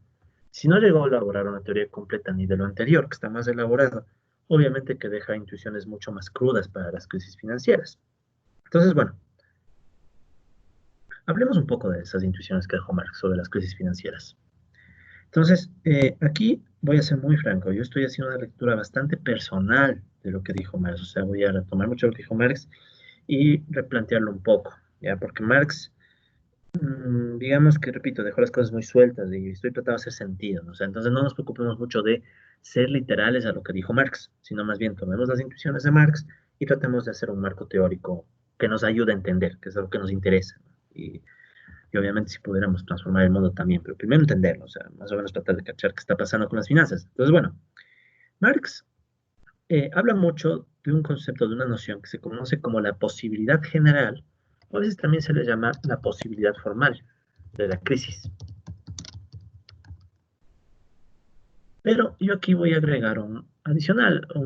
si no llegó a elaborar una teoría completa ni de lo anterior, que está más elaborado, obviamente que deja intuiciones mucho más crudas para las crisis financieras. Entonces, bueno, hablemos un poco de esas intuiciones que dejó Marx sobre las crisis financieras. Entonces, aquí voy a ser muy franco, yo estoy haciendo una lectura bastante personal de lo que dijo Marx, o sea, voy a retomar mucho lo que dijo Marx y replantearlo un poco, ¿ya? Porque Marx, digamos que, repito, dejó las cosas muy sueltas y estoy tratando de hacer sentido, ¿no? O sea, entonces no nos preocupemos mucho de ser literales a lo que dijo Marx, sino más bien tomemos las intuiciones de Marx y tratemos de hacer un marco teórico que nos ayude a entender, que es lo que nos interesa, ¿no? Y obviamente si pudiéramos transformar el mundo también, pero primero entenderlo, o sea, más o menos tratar de cachar qué está pasando con las finanzas. Entonces, bueno, Marx habla mucho de un concepto, de una noción que se conoce como la posibilidad general, o a veces también se le llama la posibilidad formal de la crisis. Pero yo aquí voy a agregar un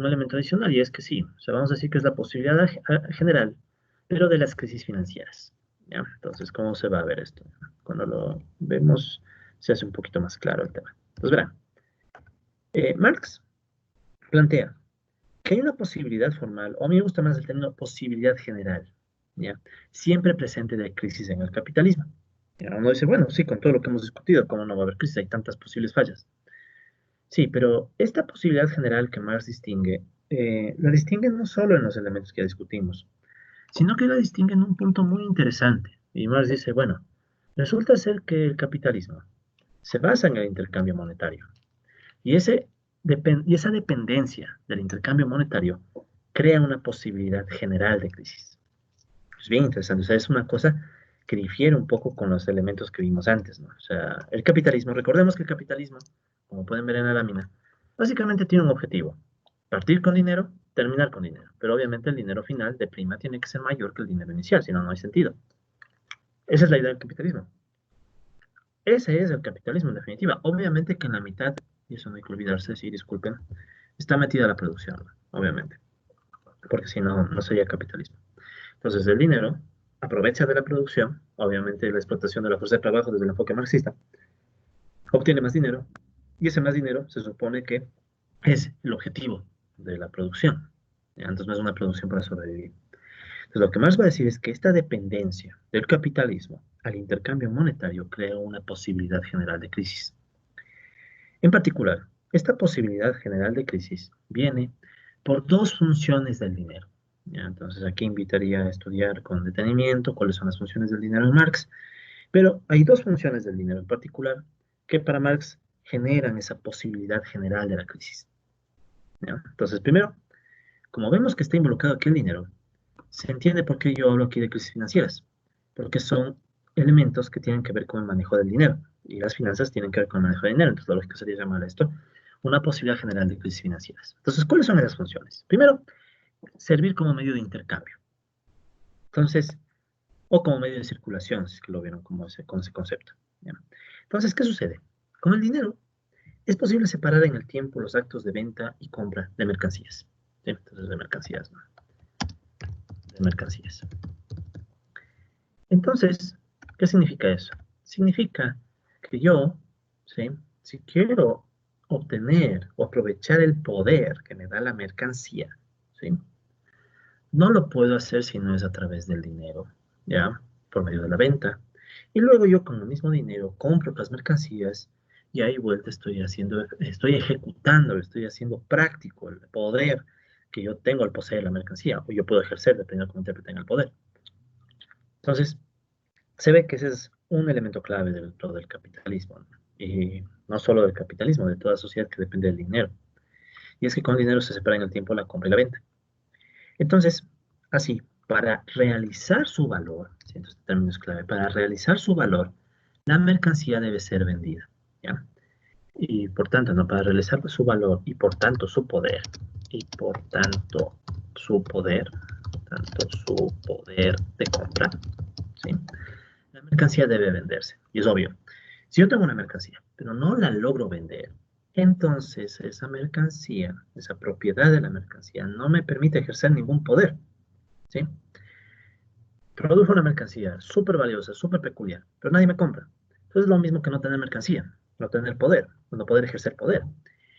elemento adicional, y es que sí, o sea, vamos a decir que es la posibilidad general, pero de las crisis financieras. ¿Ya? Entonces, ¿cómo se va a ver esto? Cuando lo vemos, se hace un poquito más claro el tema. Entonces, verán, Marx plantea que hay una posibilidad formal, o a mí me gusta más el término posibilidad general, ¿ya? Siempre presente de crisis en el capitalismo. ¿Ya? Uno dice, bueno, sí, con todo lo que hemos discutido, ¿cómo no va a haber crisis? Hay tantas posibles fallas. Sí, pero esta posibilidad general que Marx distingue, la distingue no solo en los elementos que ya discutimos, sino que la distingue en un punto muy interesante. Y Marx dice, bueno, resulta ser que el capitalismo se basa en el intercambio monetario. Y, y esa dependencia del intercambio monetario crea una posibilidad general de crisis. Es bien interesante, o sea, es una cosa que difiere un poco con los elementos que vimos antes, ¿no? O sea, el capitalismo, recordemos que el capitalismo, como pueden ver en la lámina, básicamente tiene un objetivo, partir con dinero, terminar con dinero, pero obviamente el dinero final de prima tiene que ser mayor que el dinero inicial, si no, no hay sentido. Esa es la idea del capitalismo. Ese es el capitalismo en definitiva. Obviamente que en la mitad, y eso no hay que olvidarse, sí, disculpen, está metida la producción, obviamente, porque si no, no sería capitalismo. Entonces, el dinero aprovecha de la producción, obviamente de la explotación de la fuerza de trabajo desde el enfoque marxista, obtiene más dinero, y ese más dinero se supone que es el objetivo de la producción. Entonces, no es una producción para sobrevivir. Entonces, lo que más va a decir es que esta dependencia del capitalismo al intercambio monetario crea una posibilidad general de crisis. En particular, esta posibilidad general de crisis viene por dos funciones del dinero. ¿Ya? Entonces, aquí invitaría a estudiar con detenimiento cuáles son las funciones del dinero en Marx, pero hay dos funciones del dinero en particular que para Marx generan esa posibilidad general de la crisis. ¿Ya? Entonces, primero, como vemos que está involucrado aquí el dinero, se entiende por qué yo hablo aquí de crisis financieras, porque son elementos que tienen que ver con el manejo del dinero, y las finanzas tienen que ver con el manejo del dinero, entonces lo lógico sería llamar a esto una posibilidad general de crisis financieras. Entonces, ¿cuáles son esas funciones? Primero, servir como medio de intercambio. Entonces, o como medio de circulación, si es que lo vieron como con ese concepto. ¿Ya? Entonces, ¿qué sucede? Con el dinero es posible separar en el tiempo los actos de venta y compra de mercancías. ¿Sí? Entonces, de mercancías, ¿no? De mercancías. Entonces, ¿qué significa eso? Significa que yo, ¿sí? Si quiero obtener o aprovechar el poder que me da la mercancía, ¿sí? No lo puedo hacer si no es a través del dinero, ¿ya? Por medio de la venta. Y luego yo con el mismo dinero compro otras mercancías y ahí vuelta estoy ejecutando, estoy haciendo práctico el poder que yo tengo al poseer la mercancía, o yo puedo ejercer dependiendo de cómo interpreten el poder. Entonces, se ve que ese es un elemento clave dentro del capitalismo, ¿no? Y no solo del capitalismo, de toda sociedad que depende del dinero. Y es que con el dinero se separa en el tiempo la compra y la venta. Entonces, así, para realizar su valor, ¿sí? Entonces, este término es clave, para realizar su valor, la mercancía debe ser vendida, ¿ya? Y por tanto, ¿no? Para realizar su valor y por tanto su poder, y por tanto su poder de compra, ¿sí? La mercancía debe venderse, y es obvio. Si yo tengo una mercancía, pero no la logro vender, entonces esa mercancía, esa propiedad de la mercancía, no me permite ejercer ningún poder, ¿sí? Produjo una mercancía súper valiosa, súper peculiar, pero nadie me compra. Entonces es lo mismo que no tener mercancía, no tener poder, no poder ejercer poder.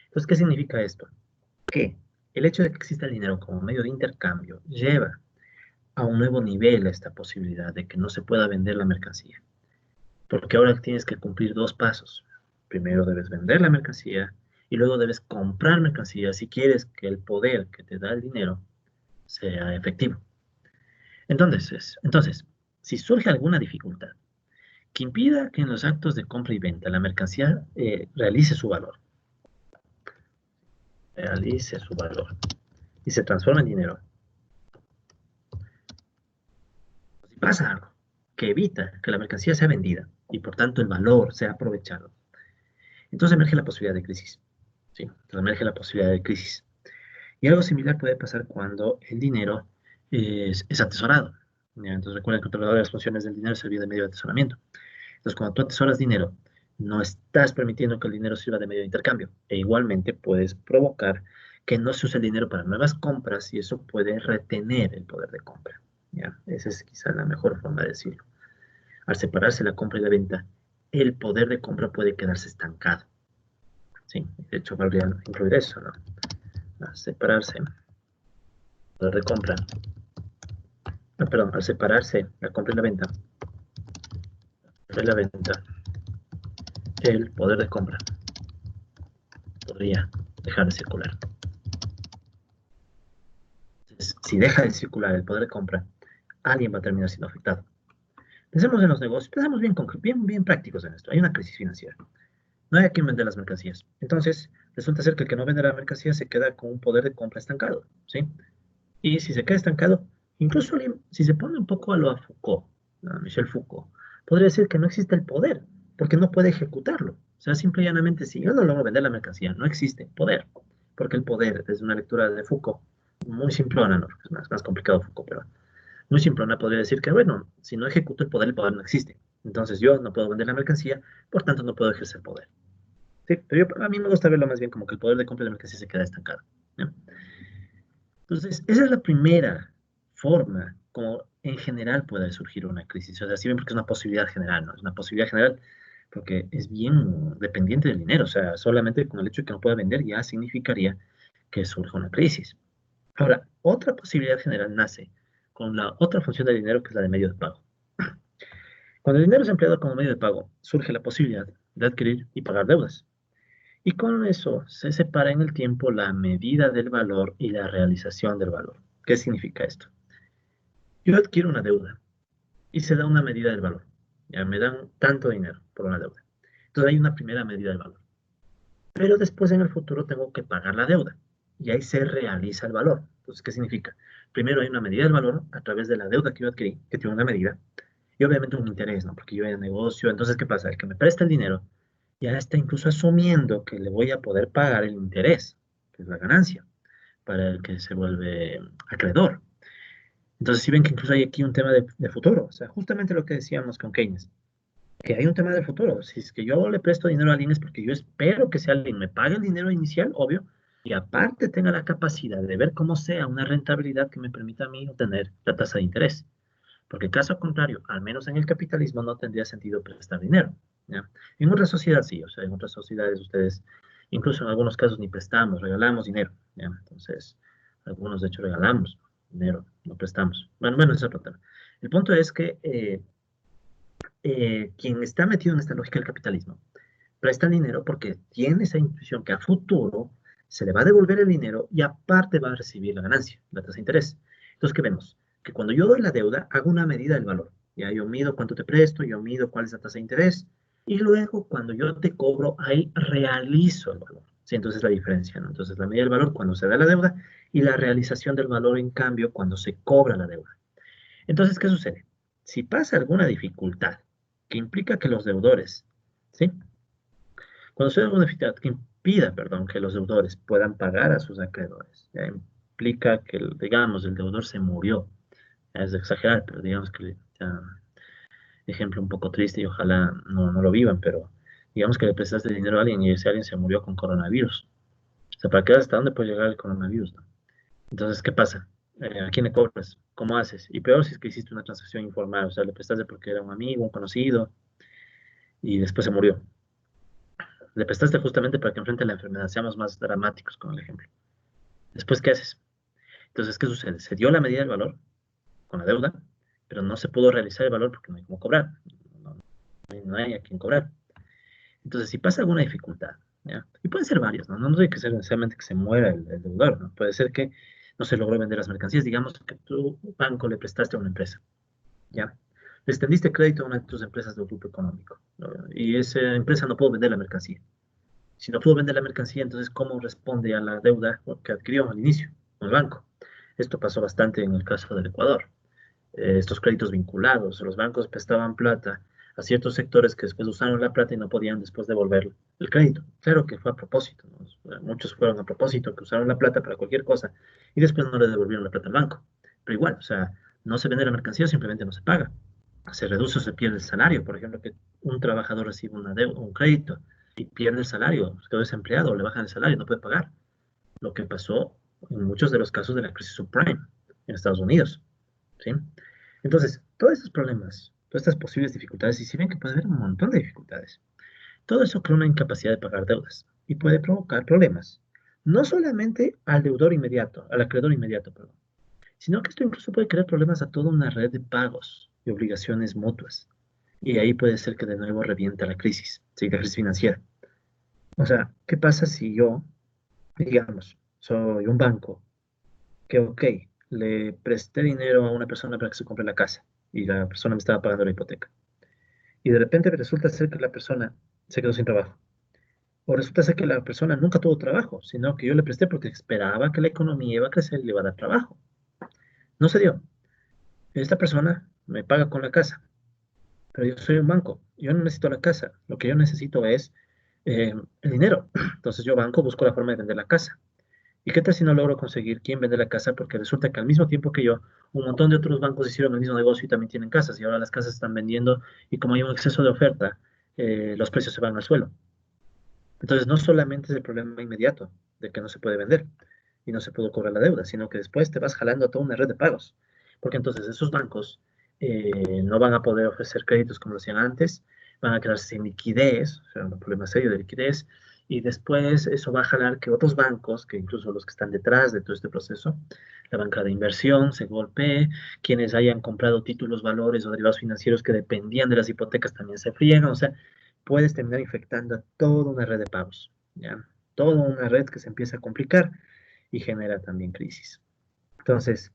Entonces, ¿qué significa esto? Que el hecho de que exista el dinero como medio de intercambio lleva a un nuevo nivel esta posibilidad de que no se pueda vender la mercancía. Porque ahora tienes que cumplir dos pasos. Primero debes vender la mercancía y luego debes comprar mercancía si quieres que el poder que te da el dinero sea efectivo. Entonces, si surge alguna dificultad que impida que en los actos de compra y venta la mercancía realice su valor y se transforme en dinero, pasa algo que evita que la mercancía sea vendida y por tanto el valor sea aprovechado, entonces emerge la posibilidad de crisis. ¿Sí? Entonces emerge la posibilidad de crisis. Y algo similar puede pasar cuando el dinero es atesorado. ¿Ya? Entonces recuerden que otra de las funciones del dinero es servir de medio de atesoramiento. Entonces cuando tú atesoras dinero, no estás permitiendo que el dinero sirva de medio de intercambio. E igualmente puedes provocar que no se use el dinero para nuevas compras y eso puede retener el poder de compra. ¿Ya? Esa es quizá la mejor forma de decirlo. Al separarse la compra y la venta, el poder de compra puede quedarse estancado. Sí, de hecho, valdría incluir eso, ¿no? Al separarse, poder de compra, perdón, al separarse la compra y la venta, el poder de compra podría dejar de circular. Entonces, si deja de circular el poder de compra, alguien va a terminar siendo afectado. Pensemos en los negocios, pensemos bien prácticos en esto. Hay una crisis financiera. No hay a quien vender las mercancías. Entonces, resulta ser que el que no vende la mercancía se queda con un poder de compra estancado, ¿sí? Y si se queda estancado, incluso si se pone un poco a lo a Foucault, a Michel Foucault, podría decir que no existe el poder, porque no puede ejecutarlo. O sea, simple y llanamente, si yo no logro vender la mercancía, no existe poder, porque el poder, desde una lectura de Foucault, muy simplona, ¿no? Es más complicado Foucault, pero muy simplona podría decir que, bueno, si no ejecuto el poder no existe. Entonces yo no puedo vender la mercancía, por tanto no puedo ejercer poder. Sí, pero a mí me gusta verlo más bien como que el poder de compra de la mercancía se queda estancado, ¿no? Entonces, esa es la primera forma como en general puede surgir una crisis. O sea, si ven porque es una posibilidad general, ¿no? Es una posibilidad general porque es bien dependiente del dinero. O sea, solamente con el hecho de que no pueda vender ya significaría que surja una crisis. Ahora, otra posibilidad general nace con la otra función del dinero que es la de medio de pago. Cuando el dinero es empleado como medio de pago, surge la posibilidad de adquirir y pagar deudas. Y con eso se separa en el tiempo la medida del valor y la realización del valor. ¿Qué significa esto? Yo adquiero una deuda y se da una medida del valor. Ya me dan tanto dinero por una deuda. Entonces hay una primera medida del valor. Pero después en el futuro tengo que pagar la deuda. Y ahí se realiza el valor. Entonces, ¿qué significa? Primero hay una medida del valor a través de la deuda que yo adquirí, que tiene una medida, y obviamente un interés, ¿no? Porque yo en negocio, entonces, ¿qué pasa? El que me presta el dinero ya está incluso asumiendo que le voy a poder pagar el interés, que es la ganancia, para el que se vuelve acreedor. Entonces, si ven que incluso hay aquí un tema de futuro, o sea, justamente lo que decíamos con Keynes, que hay un tema de futuro. Si es que yo le presto dinero a alguien es porque yo espero que sea alguien me pague el dinero inicial, obvio, y aparte tenga la capacidad de ver cómo sea una rentabilidad que me permita a mí obtener la tasa de interés. Porque caso contrario, al menos en el capitalismo no tendría sentido prestar dinero. ¿Ya? En otras sociedades sí, o sea, en otras sociedades ustedes, incluso en algunos casos ni prestamos, regalamos dinero. ¿Ya? Entonces, algunos de hecho regalamos dinero, no prestamos. Bueno, ese es otro tema. El punto es que quien está metido en esta lógica del capitalismo presta dinero porque tiene esa intuición que a futuro se le va a devolver el dinero y aparte va a recibir la ganancia, la tasa de interés. Entonces, ¿qué vemos? Que cuando yo doy la deuda, hago una medida del valor. Ya yo mido cuánto te presto, yo mido cuál es la tasa de interés y luego cuando yo te cobro, ahí realizo el valor. Sí, entonces la diferencia, ¿no? Entonces la medida del valor cuando se da la deuda y la realización del valor, en cambio, cuando se cobra la deuda. Entonces, ¿qué sucede? Si pasa alguna dificultad que implica que los deudores, ¿sí? Cuando sucede alguna dificultad que impida, perdón, que los deudores puedan pagar a sus acreedores, ya implica que, digamos, el deudor se murió. Ya es de exagerar, pero digamos que, ya, ejemplo un poco triste y ojalá no lo vivan, pero digamos que le prestaste dinero a alguien y ese alguien se murió con coronavirus. O sea, ¿para qué hasta dónde puede llegar el coronavirus, no? Entonces, ¿qué pasa? ¿A quién le cobras? ¿Cómo haces? Y peor si es que hiciste una transacción informal, o sea, le prestaste porque era un amigo, un conocido, y después se murió. Le prestaste justamente para que enfrente la enfermedad, seamos más dramáticos con el ejemplo. Después, ¿qué haces? Entonces, ¿qué sucede? Se dio la medida del valor con la deuda, pero no se pudo realizar el valor porque no hay cómo cobrar, no hay a quien cobrar. Entonces, si pasa alguna dificultad, ¿ya? Y pueden ser varias, ¿no? No tiene que ser necesariamente que se muera el deudor, ¿no? Puede ser que no se logró vender las mercancías, digamos que tu banco le prestaste a una empresa, ¿ya? Le extendiste crédito a una de tus empresas del grupo económico, ¿no? Y esa empresa no pudo vender la mercancía. Si no pudo vender la mercancía, entonces, ¿cómo responde a la deuda que adquirió al inicio con el banco? Esto pasó bastante en el caso del Ecuador. estos créditos vinculados. Los bancos prestaban plata a ciertos sectores que después usaron la plata y no podían después devolver el crédito. Claro que fue a propósito, ¿no? Muchos fueron a propósito, que usaron la plata para cualquier cosa y después no le devolvieron la plata al banco. Pero igual, o sea, no se vende la mercancía, simplemente no se paga. Se reduce o se pierde el salario. Por ejemplo, que un trabajador recibe una deuda, un crédito y pierde el salario, se quedó desempleado, le bajan el salario, no puede pagar. Lo que pasó en muchos de los casos de la crisis subprime en Estados Unidos. ¿Sí? Entonces, todos estos problemas, todas estas posibles dificultades, y si ven que puede haber un montón de dificultades, todo eso crea una incapacidad de pagar deudas y puede provocar problemas, no solamente al deudor inmediato, al acreedor inmediato, perdón, sino que esto incluso puede crear problemas a toda una red de pagos y obligaciones mutuas. Y ahí puede ser que de nuevo revienta la crisis, ¿sí? La crisis financiera. O sea, ¿qué pasa si yo, digamos, soy un banco que, ok, le presté dinero a una persona para que se compre la casa y la persona me estaba pagando la hipoteca? Y de repente resulta ser que la persona se quedó sin trabajo. O resulta ser que la persona nunca tuvo trabajo, sino que yo le presté porque esperaba que la economía iba a crecer y le iba a dar trabajo. No se dio. Esta persona me paga con la casa, pero yo soy un banco. Yo no necesito la casa. Lo que yo necesito es el dinero. Entonces yo banco busco la forma de vender la casa. ¿Y qué tal si no logro conseguir quién vende la casa? Porque resulta que al mismo tiempo que yo, un montón de otros bancos hicieron el mismo negocio y también tienen casas. Y ahora las casas están vendiendo y como hay un exceso de oferta, los precios se van al suelo. Entonces no solamente es el problema inmediato de que no se puede vender y no se puede cobrar la deuda, sino que después te vas jalando a toda una red de pagos. Porque entonces esos bancos no van a poder ofrecer créditos como lo hacían antes, van a quedarse sin liquidez, o sea, un problema serio de liquidez, y después eso va a jalar que otros bancos, que incluso los que están detrás de todo este proceso, la banca de inversión se golpee, quienes hayan comprado títulos, valores o derivados financieros que dependían de las hipotecas también se friegan, o sea, puedes terminar infectando a toda una red de pagos, ¿ya? Toda una red que se empieza a complicar y genera también crisis. Entonces,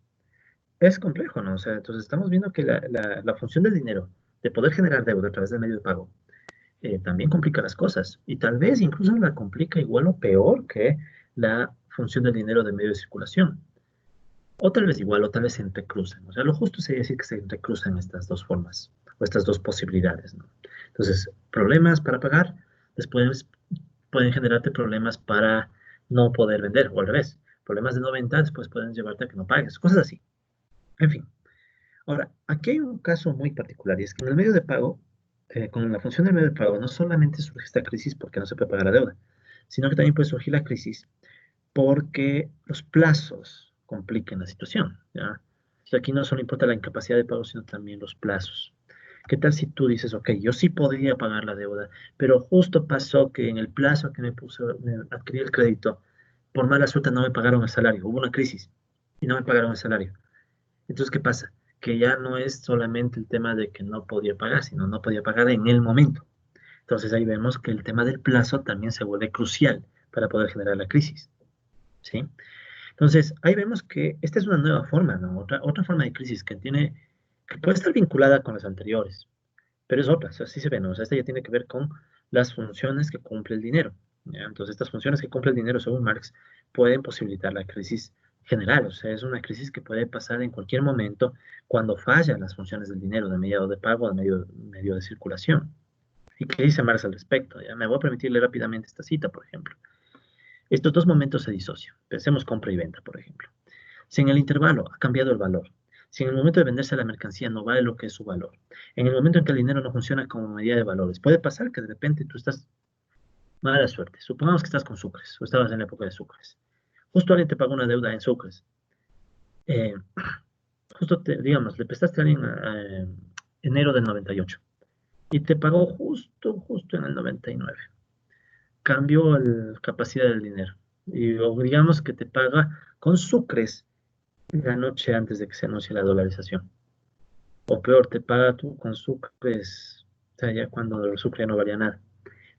es complejo, ¿no? O sea, entonces estamos viendo que la función del dinero, de poder generar deuda a través del medio de pago, también complica las cosas y tal vez incluso la complica igual o peor que la función del dinero de medio de circulación. O tal vez igual, o tal vez se entrecruzan. O sea, lo justo sería decir que se entrecruzan estas dos formas o estas dos posibilidades, ¿no? Entonces, problemas para pagar, después pueden generarte problemas para no poder vender, o al revés. Problemas de no venta, después pueden llevarte a que no pagues, cosas así. En fin. Ahora, aquí hay un caso muy particular y es que en el medio de pago, con la función del medio de pago, no solamente surge esta crisis porque no se puede pagar la deuda, sino que también puede surgir la crisis porque los plazos compliquen la situación, ¿ya? O sea, aquí no solo importa la incapacidad de pago, sino también los plazos. ¿Qué tal si tú dices, ok, yo sí podría pagar la deuda, pero justo pasó que en el plazo que me adquirí el crédito, por mala suerte no me pagaron el salario, hubo una crisis y no me pagaron el salario. Entonces, ¿qué pasa? Que ya no es solamente el tema de que no podía pagar, sino no podía pagar en el momento. Entonces ahí vemos que el tema del plazo también se vuelve crucial para poder generar la crisis, ¿sí? Entonces, ahí vemos que esta es una nueva forma, ¿no? Otra forma de crisis que tiene, que puede estar vinculada con las anteriores, pero es otra, o sea, así se ve, ¿no? O sea, esta ya tiene que ver con las funciones que cumple el dinero, ¿ya? Entonces, estas funciones que cumple el dinero, según Marx, pueden posibilitar la crisis general, o sea, es una crisis que puede pasar en cualquier momento cuando fallan las funciones del dinero, de medio de pago, de medio de circulación. ¿Y qué dice Marx al respecto? ¿Ya? Me voy a permitir leer rápidamente esta cita, por ejemplo. Estos dos momentos se disocian. Pensemos compra y venta, por ejemplo. Si en el intervalo ha cambiado el valor, si en el momento de venderse la mercancía no vale lo que es su valor, en el momento en que el dinero no funciona como medida de valores, puede pasar que de repente tú estás mala suerte. Supongamos que estás con sucres o estabas en la época de sucres. Justo alguien te pagó una deuda en sucres. Eh, justo, digamos, le prestaste a alguien enero del 98 y te pagó justo en el 99. Cambió la capacidad del dinero. Y o digamos que te paga con sucres la noche antes de que se anuncie la dolarización. O peor, te paga tú con sucres, o sea, ya cuando el sucre ya no valía nada.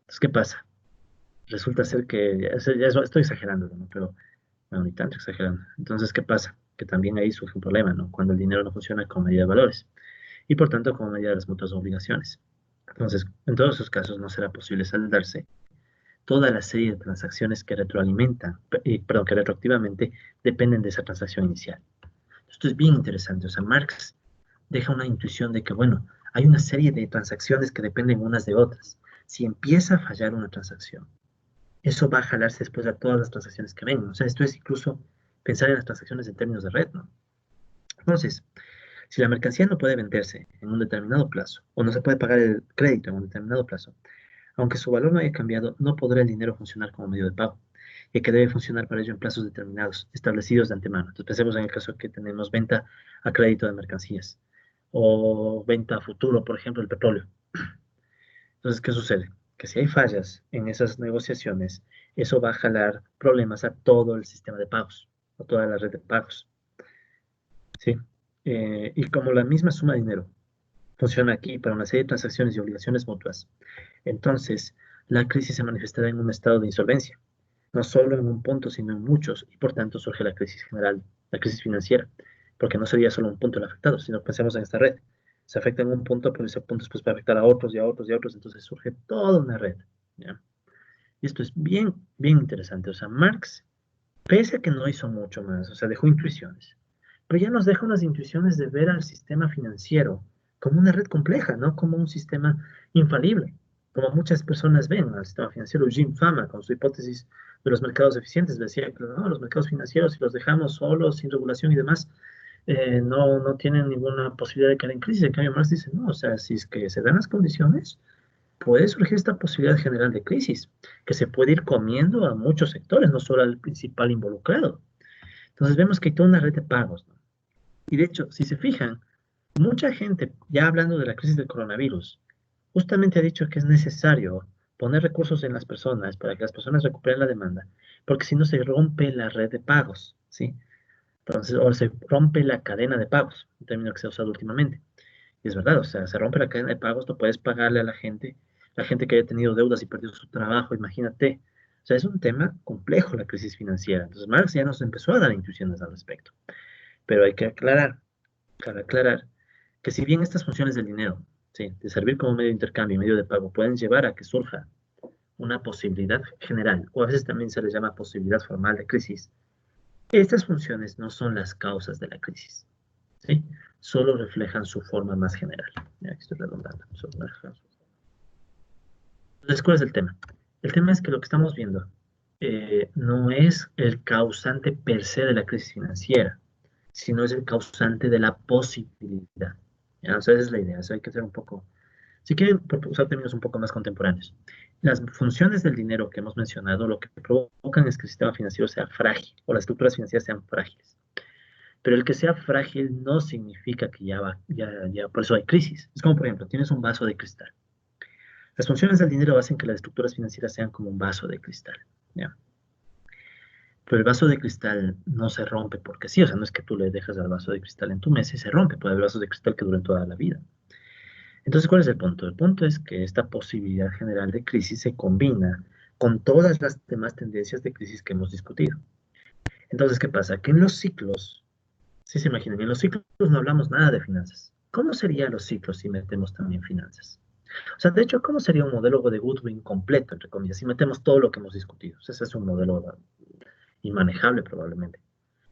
Entonces, ¿qué pasa? Resulta ser que, estoy exagerando, ¿no? Pero, no, ni tanto exagerando. Entonces, ¿qué pasa? Que también ahí surge un problema, ¿no? Cuando el dinero no funciona como medida de valores y por tanto como medida de las mutuas obligaciones. Entonces, en todos esos casos no será posible saldarse toda la serie de transacciones que retroalimentan, perdón, que retroactivamente dependen de esa transacción inicial. Esto es bien interesante. O sea, Marx deja una intuición de que, bueno, hay una serie de transacciones que dependen unas de otras. Si empieza a fallar una transacción, eso va a jalarse después a todas las transacciones que vengan. O sea, esto es incluso pensar en las transacciones en términos de red, ¿no? Entonces, si la mercancía no puede venderse en un determinado plazo o no se puede pagar el crédito en un determinado plazo, aunque su valor no haya cambiado, no podrá el dinero funcionar como medio de pago, y que debe funcionar para ello en plazos determinados, establecidos de antemano. Entonces, pensemos en el caso que tenemos venta a crédito de mercancías o venta a futuro, por ejemplo, el petróleo. Entonces, ¿qué sucede? Que si hay fallas en esas negociaciones, eso va a jalar problemas a todo el sistema de pagos, a toda la red de pagos, ¿sí? Y como la misma suma de dinero funciona aquí para una serie de transacciones y obligaciones mutuas, entonces la crisis se manifestará en un estado de insolvencia, no solo en un punto, sino en muchos, y por tanto surge la crisis general, la crisis financiera, porque no sería solo un punto el afectado, sino pensemos en esta red. Se afecta en un punto, pero ese punto después puede afectar a otros y a otros y a otros, entonces surge toda una red, ¿ya? Y esto es bien, bien interesante. O sea, Marx, pese a que no hizo mucho más, o sea, dejó intuiciones, pero ya nos deja unas intuiciones de ver al sistema financiero como una red compleja, no como un sistema infalible, como muchas personas ven al sistema financiero. Jim Fama, con su hipótesis de los mercados eficientes, decía que no, los mercados financieros, si los dejamos solos, sin regulación y demás, no tienen ninguna posibilidad de caer en crisis. En cambio, Marx dice, no, o sea, si es que se dan las condiciones, puede surgir esta posibilidad general de crisis, que se puede ir comiendo a muchos sectores, no solo al principal involucrado. Entonces vemos que hay toda una red de pagos, ¿no? Y de hecho, si se fijan, mucha gente, ya hablando de la crisis del coronavirus, justamente ha dicho que es necesario poner recursos en las personas para que las personas recuperen la demanda, porque si no se rompe la red de pagos, ¿sí? Entonces, o se rompe la cadena de pagos, un término que se ha usado últimamente. Y es verdad, o sea, se rompe la cadena de pagos, no puedes pagarle a la gente que haya tenido deudas y perdió su trabajo, imagínate. O sea, es un tema complejo la crisis financiera. Entonces, Marx ya nos empezó a dar intuiciones al respecto. Pero hay que aclarar, para aclarar, que si bien estas funciones del dinero, ¿sí? De servir como medio de intercambio y medio de pago, pueden llevar a que surja una posibilidad general, o a veces también se les llama posibilidad formal de crisis, estas funciones no son las causas de la crisis, ¿sí? Solo reflejan su forma más general. Ya, aquí estoy redundando. Entonces, ¿cuál es el tema? El tema es que lo que estamos viendo no es el causante per se de la crisis financiera, sino es el causante de la posibilidad. ¿Ya? O sea, esa es la idea. O sea, hay que ser un poco, si quieren usar términos un poco más contemporáneos, las funciones del dinero que hemos mencionado lo que provocan es que el sistema financiero sea frágil o las estructuras financieras sean frágiles. Pero el que sea frágil no significa que por eso hay crisis. Es como, por ejemplo, tienes un vaso de cristal. Las funciones del dinero hacen que las estructuras financieras sean como un vaso de cristal, ¿ya? Pero el vaso de cristal no se rompe porque sí, o sea, no es que tú le dejas al vaso de cristal en tu mesa y se rompe, puede haber vasos de cristal que duren toda la vida. Entonces, ¿cuál es el punto? El punto es que esta posibilidad general de crisis se combina con todas las demás tendencias de crisis que hemos discutido. Entonces, ¿qué pasa? Que en los ciclos, si se imaginan, en los ciclos no hablamos nada de finanzas. ¿Cómo serían los ciclos si metemos también finanzas? O sea, de hecho, ¿cómo sería un modelo de Goodwin completo, entre comillas, si metemos todo lo que hemos discutido? O sea, ese es un modelo inmanejable probablemente.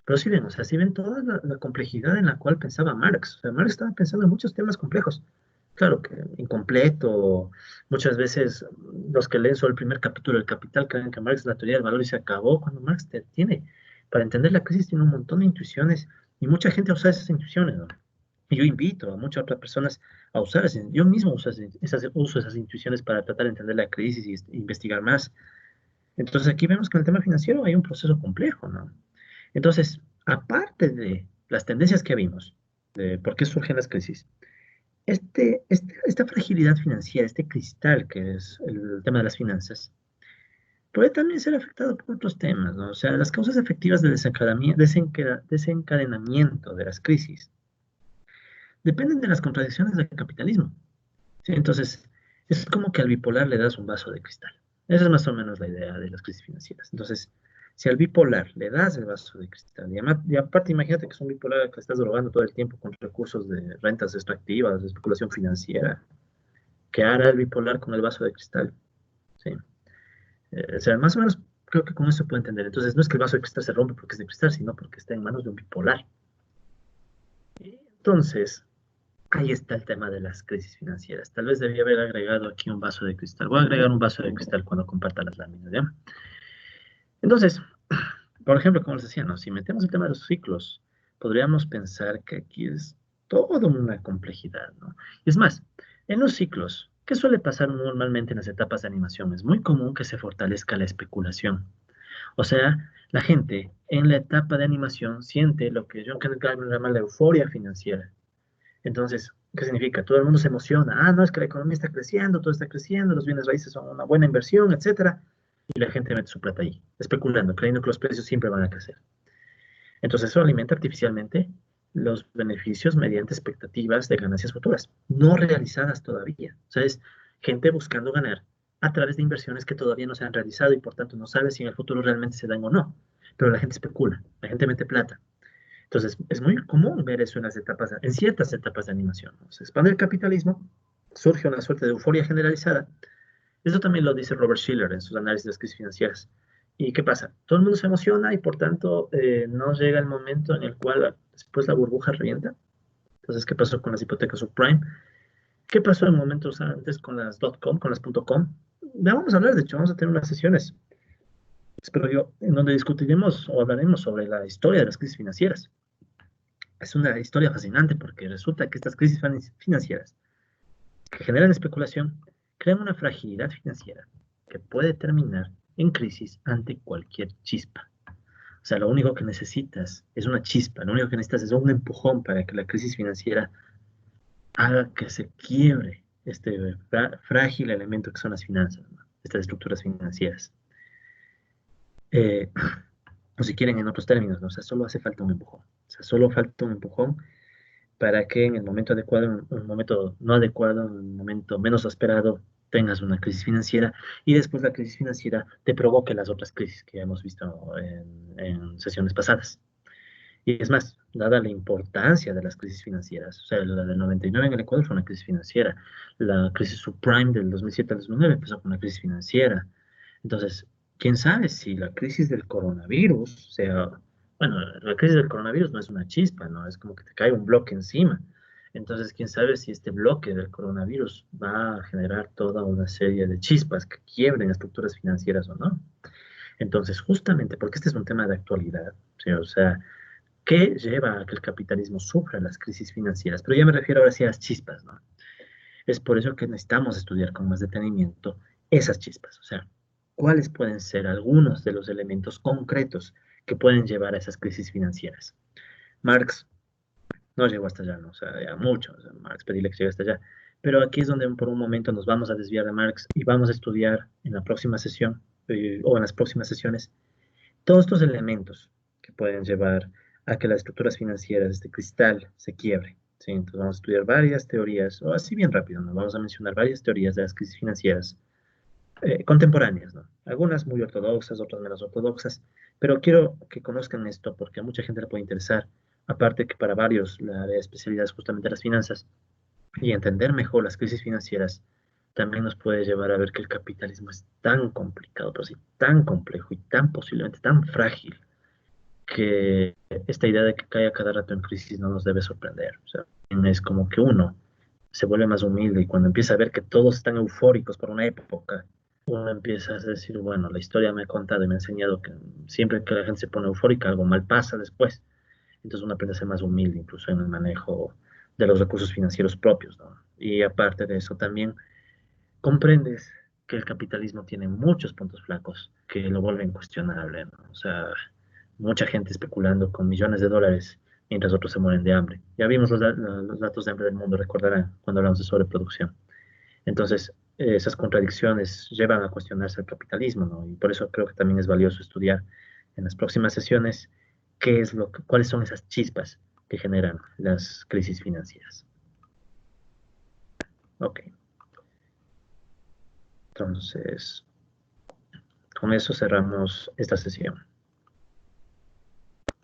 Pero si ven, o sea, si ven toda la complejidad en la cual pensaba Marx. O sea, Marx estaba pensando en muchos temas complejos. Claro que incompleto, muchas veces los que leen solo el primer capítulo del Capital creen que Marx es la teoría del valor y se acabó, cuando Marx tiene, para entender la crisis tiene un montón de intuiciones y mucha gente usa esas intuiciones, ¿no? Y yo invito a muchas otras personas a usar yo mismo uso esas intuiciones para tratar de entender la crisis y investigar más. Entonces aquí vemos que en el tema financiero hay un proceso complejo, ¿no? Entonces, aparte de las tendencias que vimos, de por qué surgen las crisis, esta fragilidad financiera, este cristal que es el tema de las finanzas, puede también ser afectado por otros temas, ¿no? O sea, las causas efectivas del desencadenamiento de las crisis dependen de las contradicciones del capitalismo. ¿Sí? Entonces, es como que al bipolar le das un vaso de cristal. Esa es más o menos la idea de las crisis financieras. Entonces, si al bipolar le das el vaso de cristal, y aparte imagínate que es un bipolar que estás drogando todo el tiempo con recursos de rentas extractivas, de especulación financiera, ¿qué hará el bipolar con el vaso de cristal? ¿Sí? O sea, más o menos creo que con eso se puede entender. Entonces, no es que el vaso de cristal se rompe porque es de cristal, sino porque está en manos de un bipolar. Y entonces, ahí está el tema de las crisis financieras. Tal vez debía haber agregado aquí un vaso de cristal. Voy a agregar un vaso de cristal cuando comparta las láminas, ¿ya? Entonces, por ejemplo, como les decía, ¿no? Si metemos el tema de los ciclos, podríamos pensar que aquí es toda una complejidad, ¿no? Es más, en los ciclos, ¿qué suele pasar normalmente en las etapas de animación? Es muy común que se fortalezca la especulación. O sea, la gente en la etapa de animación siente lo que John Kenneth Galbraith llama la euforia financiera. Entonces, ¿qué significa? Todo el mundo se emociona. Ah, no, es que la economía está creciendo, todo está creciendo, los bienes raíces son una buena inversión, etcétera. Y la gente mete su plata ahí, especulando, creyendo que los precios siempre van a crecer. Entonces, eso alimenta artificialmente los beneficios mediante expectativas de ganancias futuras, no realizadas todavía. O sea, es gente buscando ganar a través de inversiones que todavía no se han realizado y por tanto no sabe si en el futuro realmente se dan o no. Pero la gente especula, la gente mete plata. Entonces, es muy común ver eso en las etapas, en ciertas etapas de animación, ¿no? Se expande el capitalismo, surge una suerte de euforia generalizada. Eso también lo dice Robert Shiller en sus análisis de las crisis financieras. ¿Y qué pasa? Todo el mundo se emociona y por tanto no llega el momento en el cual después la burbuja revienta. Entonces, ¿qué pasó con las hipotecas subprime? ¿Qué pasó en momentos antes con las .com, con las .com? Vamos a hablar, de hecho, vamos a tener unas sesiones, espero yo, en donde discutiremos o hablaremos sobre la historia de las crisis financieras. Es una historia fascinante porque resulta que estas crisis financieras que generan especulación crean una fragilidad financiera que puede terminar en crisis ante cualquier chispa. O sea, lo único que necesitas es una chispa, lo único que necesitas es un empujón para que la crisis financiera haga que se quiebre este frágil elemento que son las finanzas, ¿no? Estas estructuras financieras. Eh, o si quieren en otros términos, ¿no? O sea, solo hace falta un empujón. O sea, solo falta un empujón para que en el momento adecuado, en un momento no adecuado, en un momento menos esperado, tengas una crisis financiera y después la crisis financiera te provoque las otras crisis que hemos visto en sesiones pasadas. Y es más, dada la importancia de las crisis financieras, o sea, la del 99 en el Ecuador fue una crisis financiera, la crisis subprime del 2007 al 2009 empezó con una crisis financiera. Entonces, quién sabe si la crisis del coronavirus, o sea, bueno, la crisis del coronavirus no es una chispa, ¿no? Es como que te cae un bloque encima. Entonces, quién sabe si este bloque del coronavirus va a generar toda una serie de chispas que quiebren estructuras financieras o no. Entonces, justamente porque este es un tema de actualidad, ¿sí? O sea, ¿qué lleva a que el capitalismo sufra las crisis financieras? Pero ya me refiero ahora sí a las chispas, ¿no? Es por eso que necesitamos estudiar con más detenimiento esas chispas, o sea, cuáles pueden ser algunos de los elementos concretos que pueden llevar a esas crisis financieras. Marx no llegó hasta allá, ¿no? O sea, ya mucho, o sea, Marx pedile que llegue hasta allá. Pero aquí es donde por un momento nos vamos a desviar de Marx y vamos a estudiar en la próxima sesión o en las próximas sesiones todos estos elementos que pueden llevar a que las estructuras financieras de este cristal se quiebre. ¿Sí? Entonces vamos a estudiar varias teorías, o así bien rápido, ¿no? Vamos a mencionar varias teorías de las crisis financieras contemporáneas, ¿no? Algunas muy ortodoxas, otras menos ortodoxas, pero quiero que conozcan esto porque a mucha gente le puede interesar, aparte que para varios la área de especialidad es justamente las finanzas, y entender mejor las crisis financieras también nos puede llevar a ver que el capitalismo es tan complicado, pero sí tan complejo y tan posiblemente tan frágil que esta idea de que cae a cada rato en crisis no nos debe sorprender. O sea, es como que uno se vuelve más humilde y cuando empieza a ver que todos están eufóricos por una época, uno empieza a decir, bueno, la historia me ha contado y me ha enseñado que siempre que la gente se pone eufórica, algo mal pasa después. Entonces uno aprende a ser más humilde, incluso en el manejo de los recursos financieros propios, ¿no? Y aparte de eso, también comprendes que el capitalismo tiene muchos puntos flacos que lo vuelven cuestionable, ¿no? O sea, mucha gente especulando con millones de dólares mientras otros se mueren de hambre. Ya vimos los datos de hambre del mundo, recordarán, cuando hablamos de sobreproducción. Entonces, esas contradicciones llevan a cuestionarse el capitalismo, ¿no? Y por eso creo que también es valioso estudiar en las próximas sesiones cuáles son esas chispas que generan las crisis financieras. Ok, entonces, con eso cerramos esta sesión.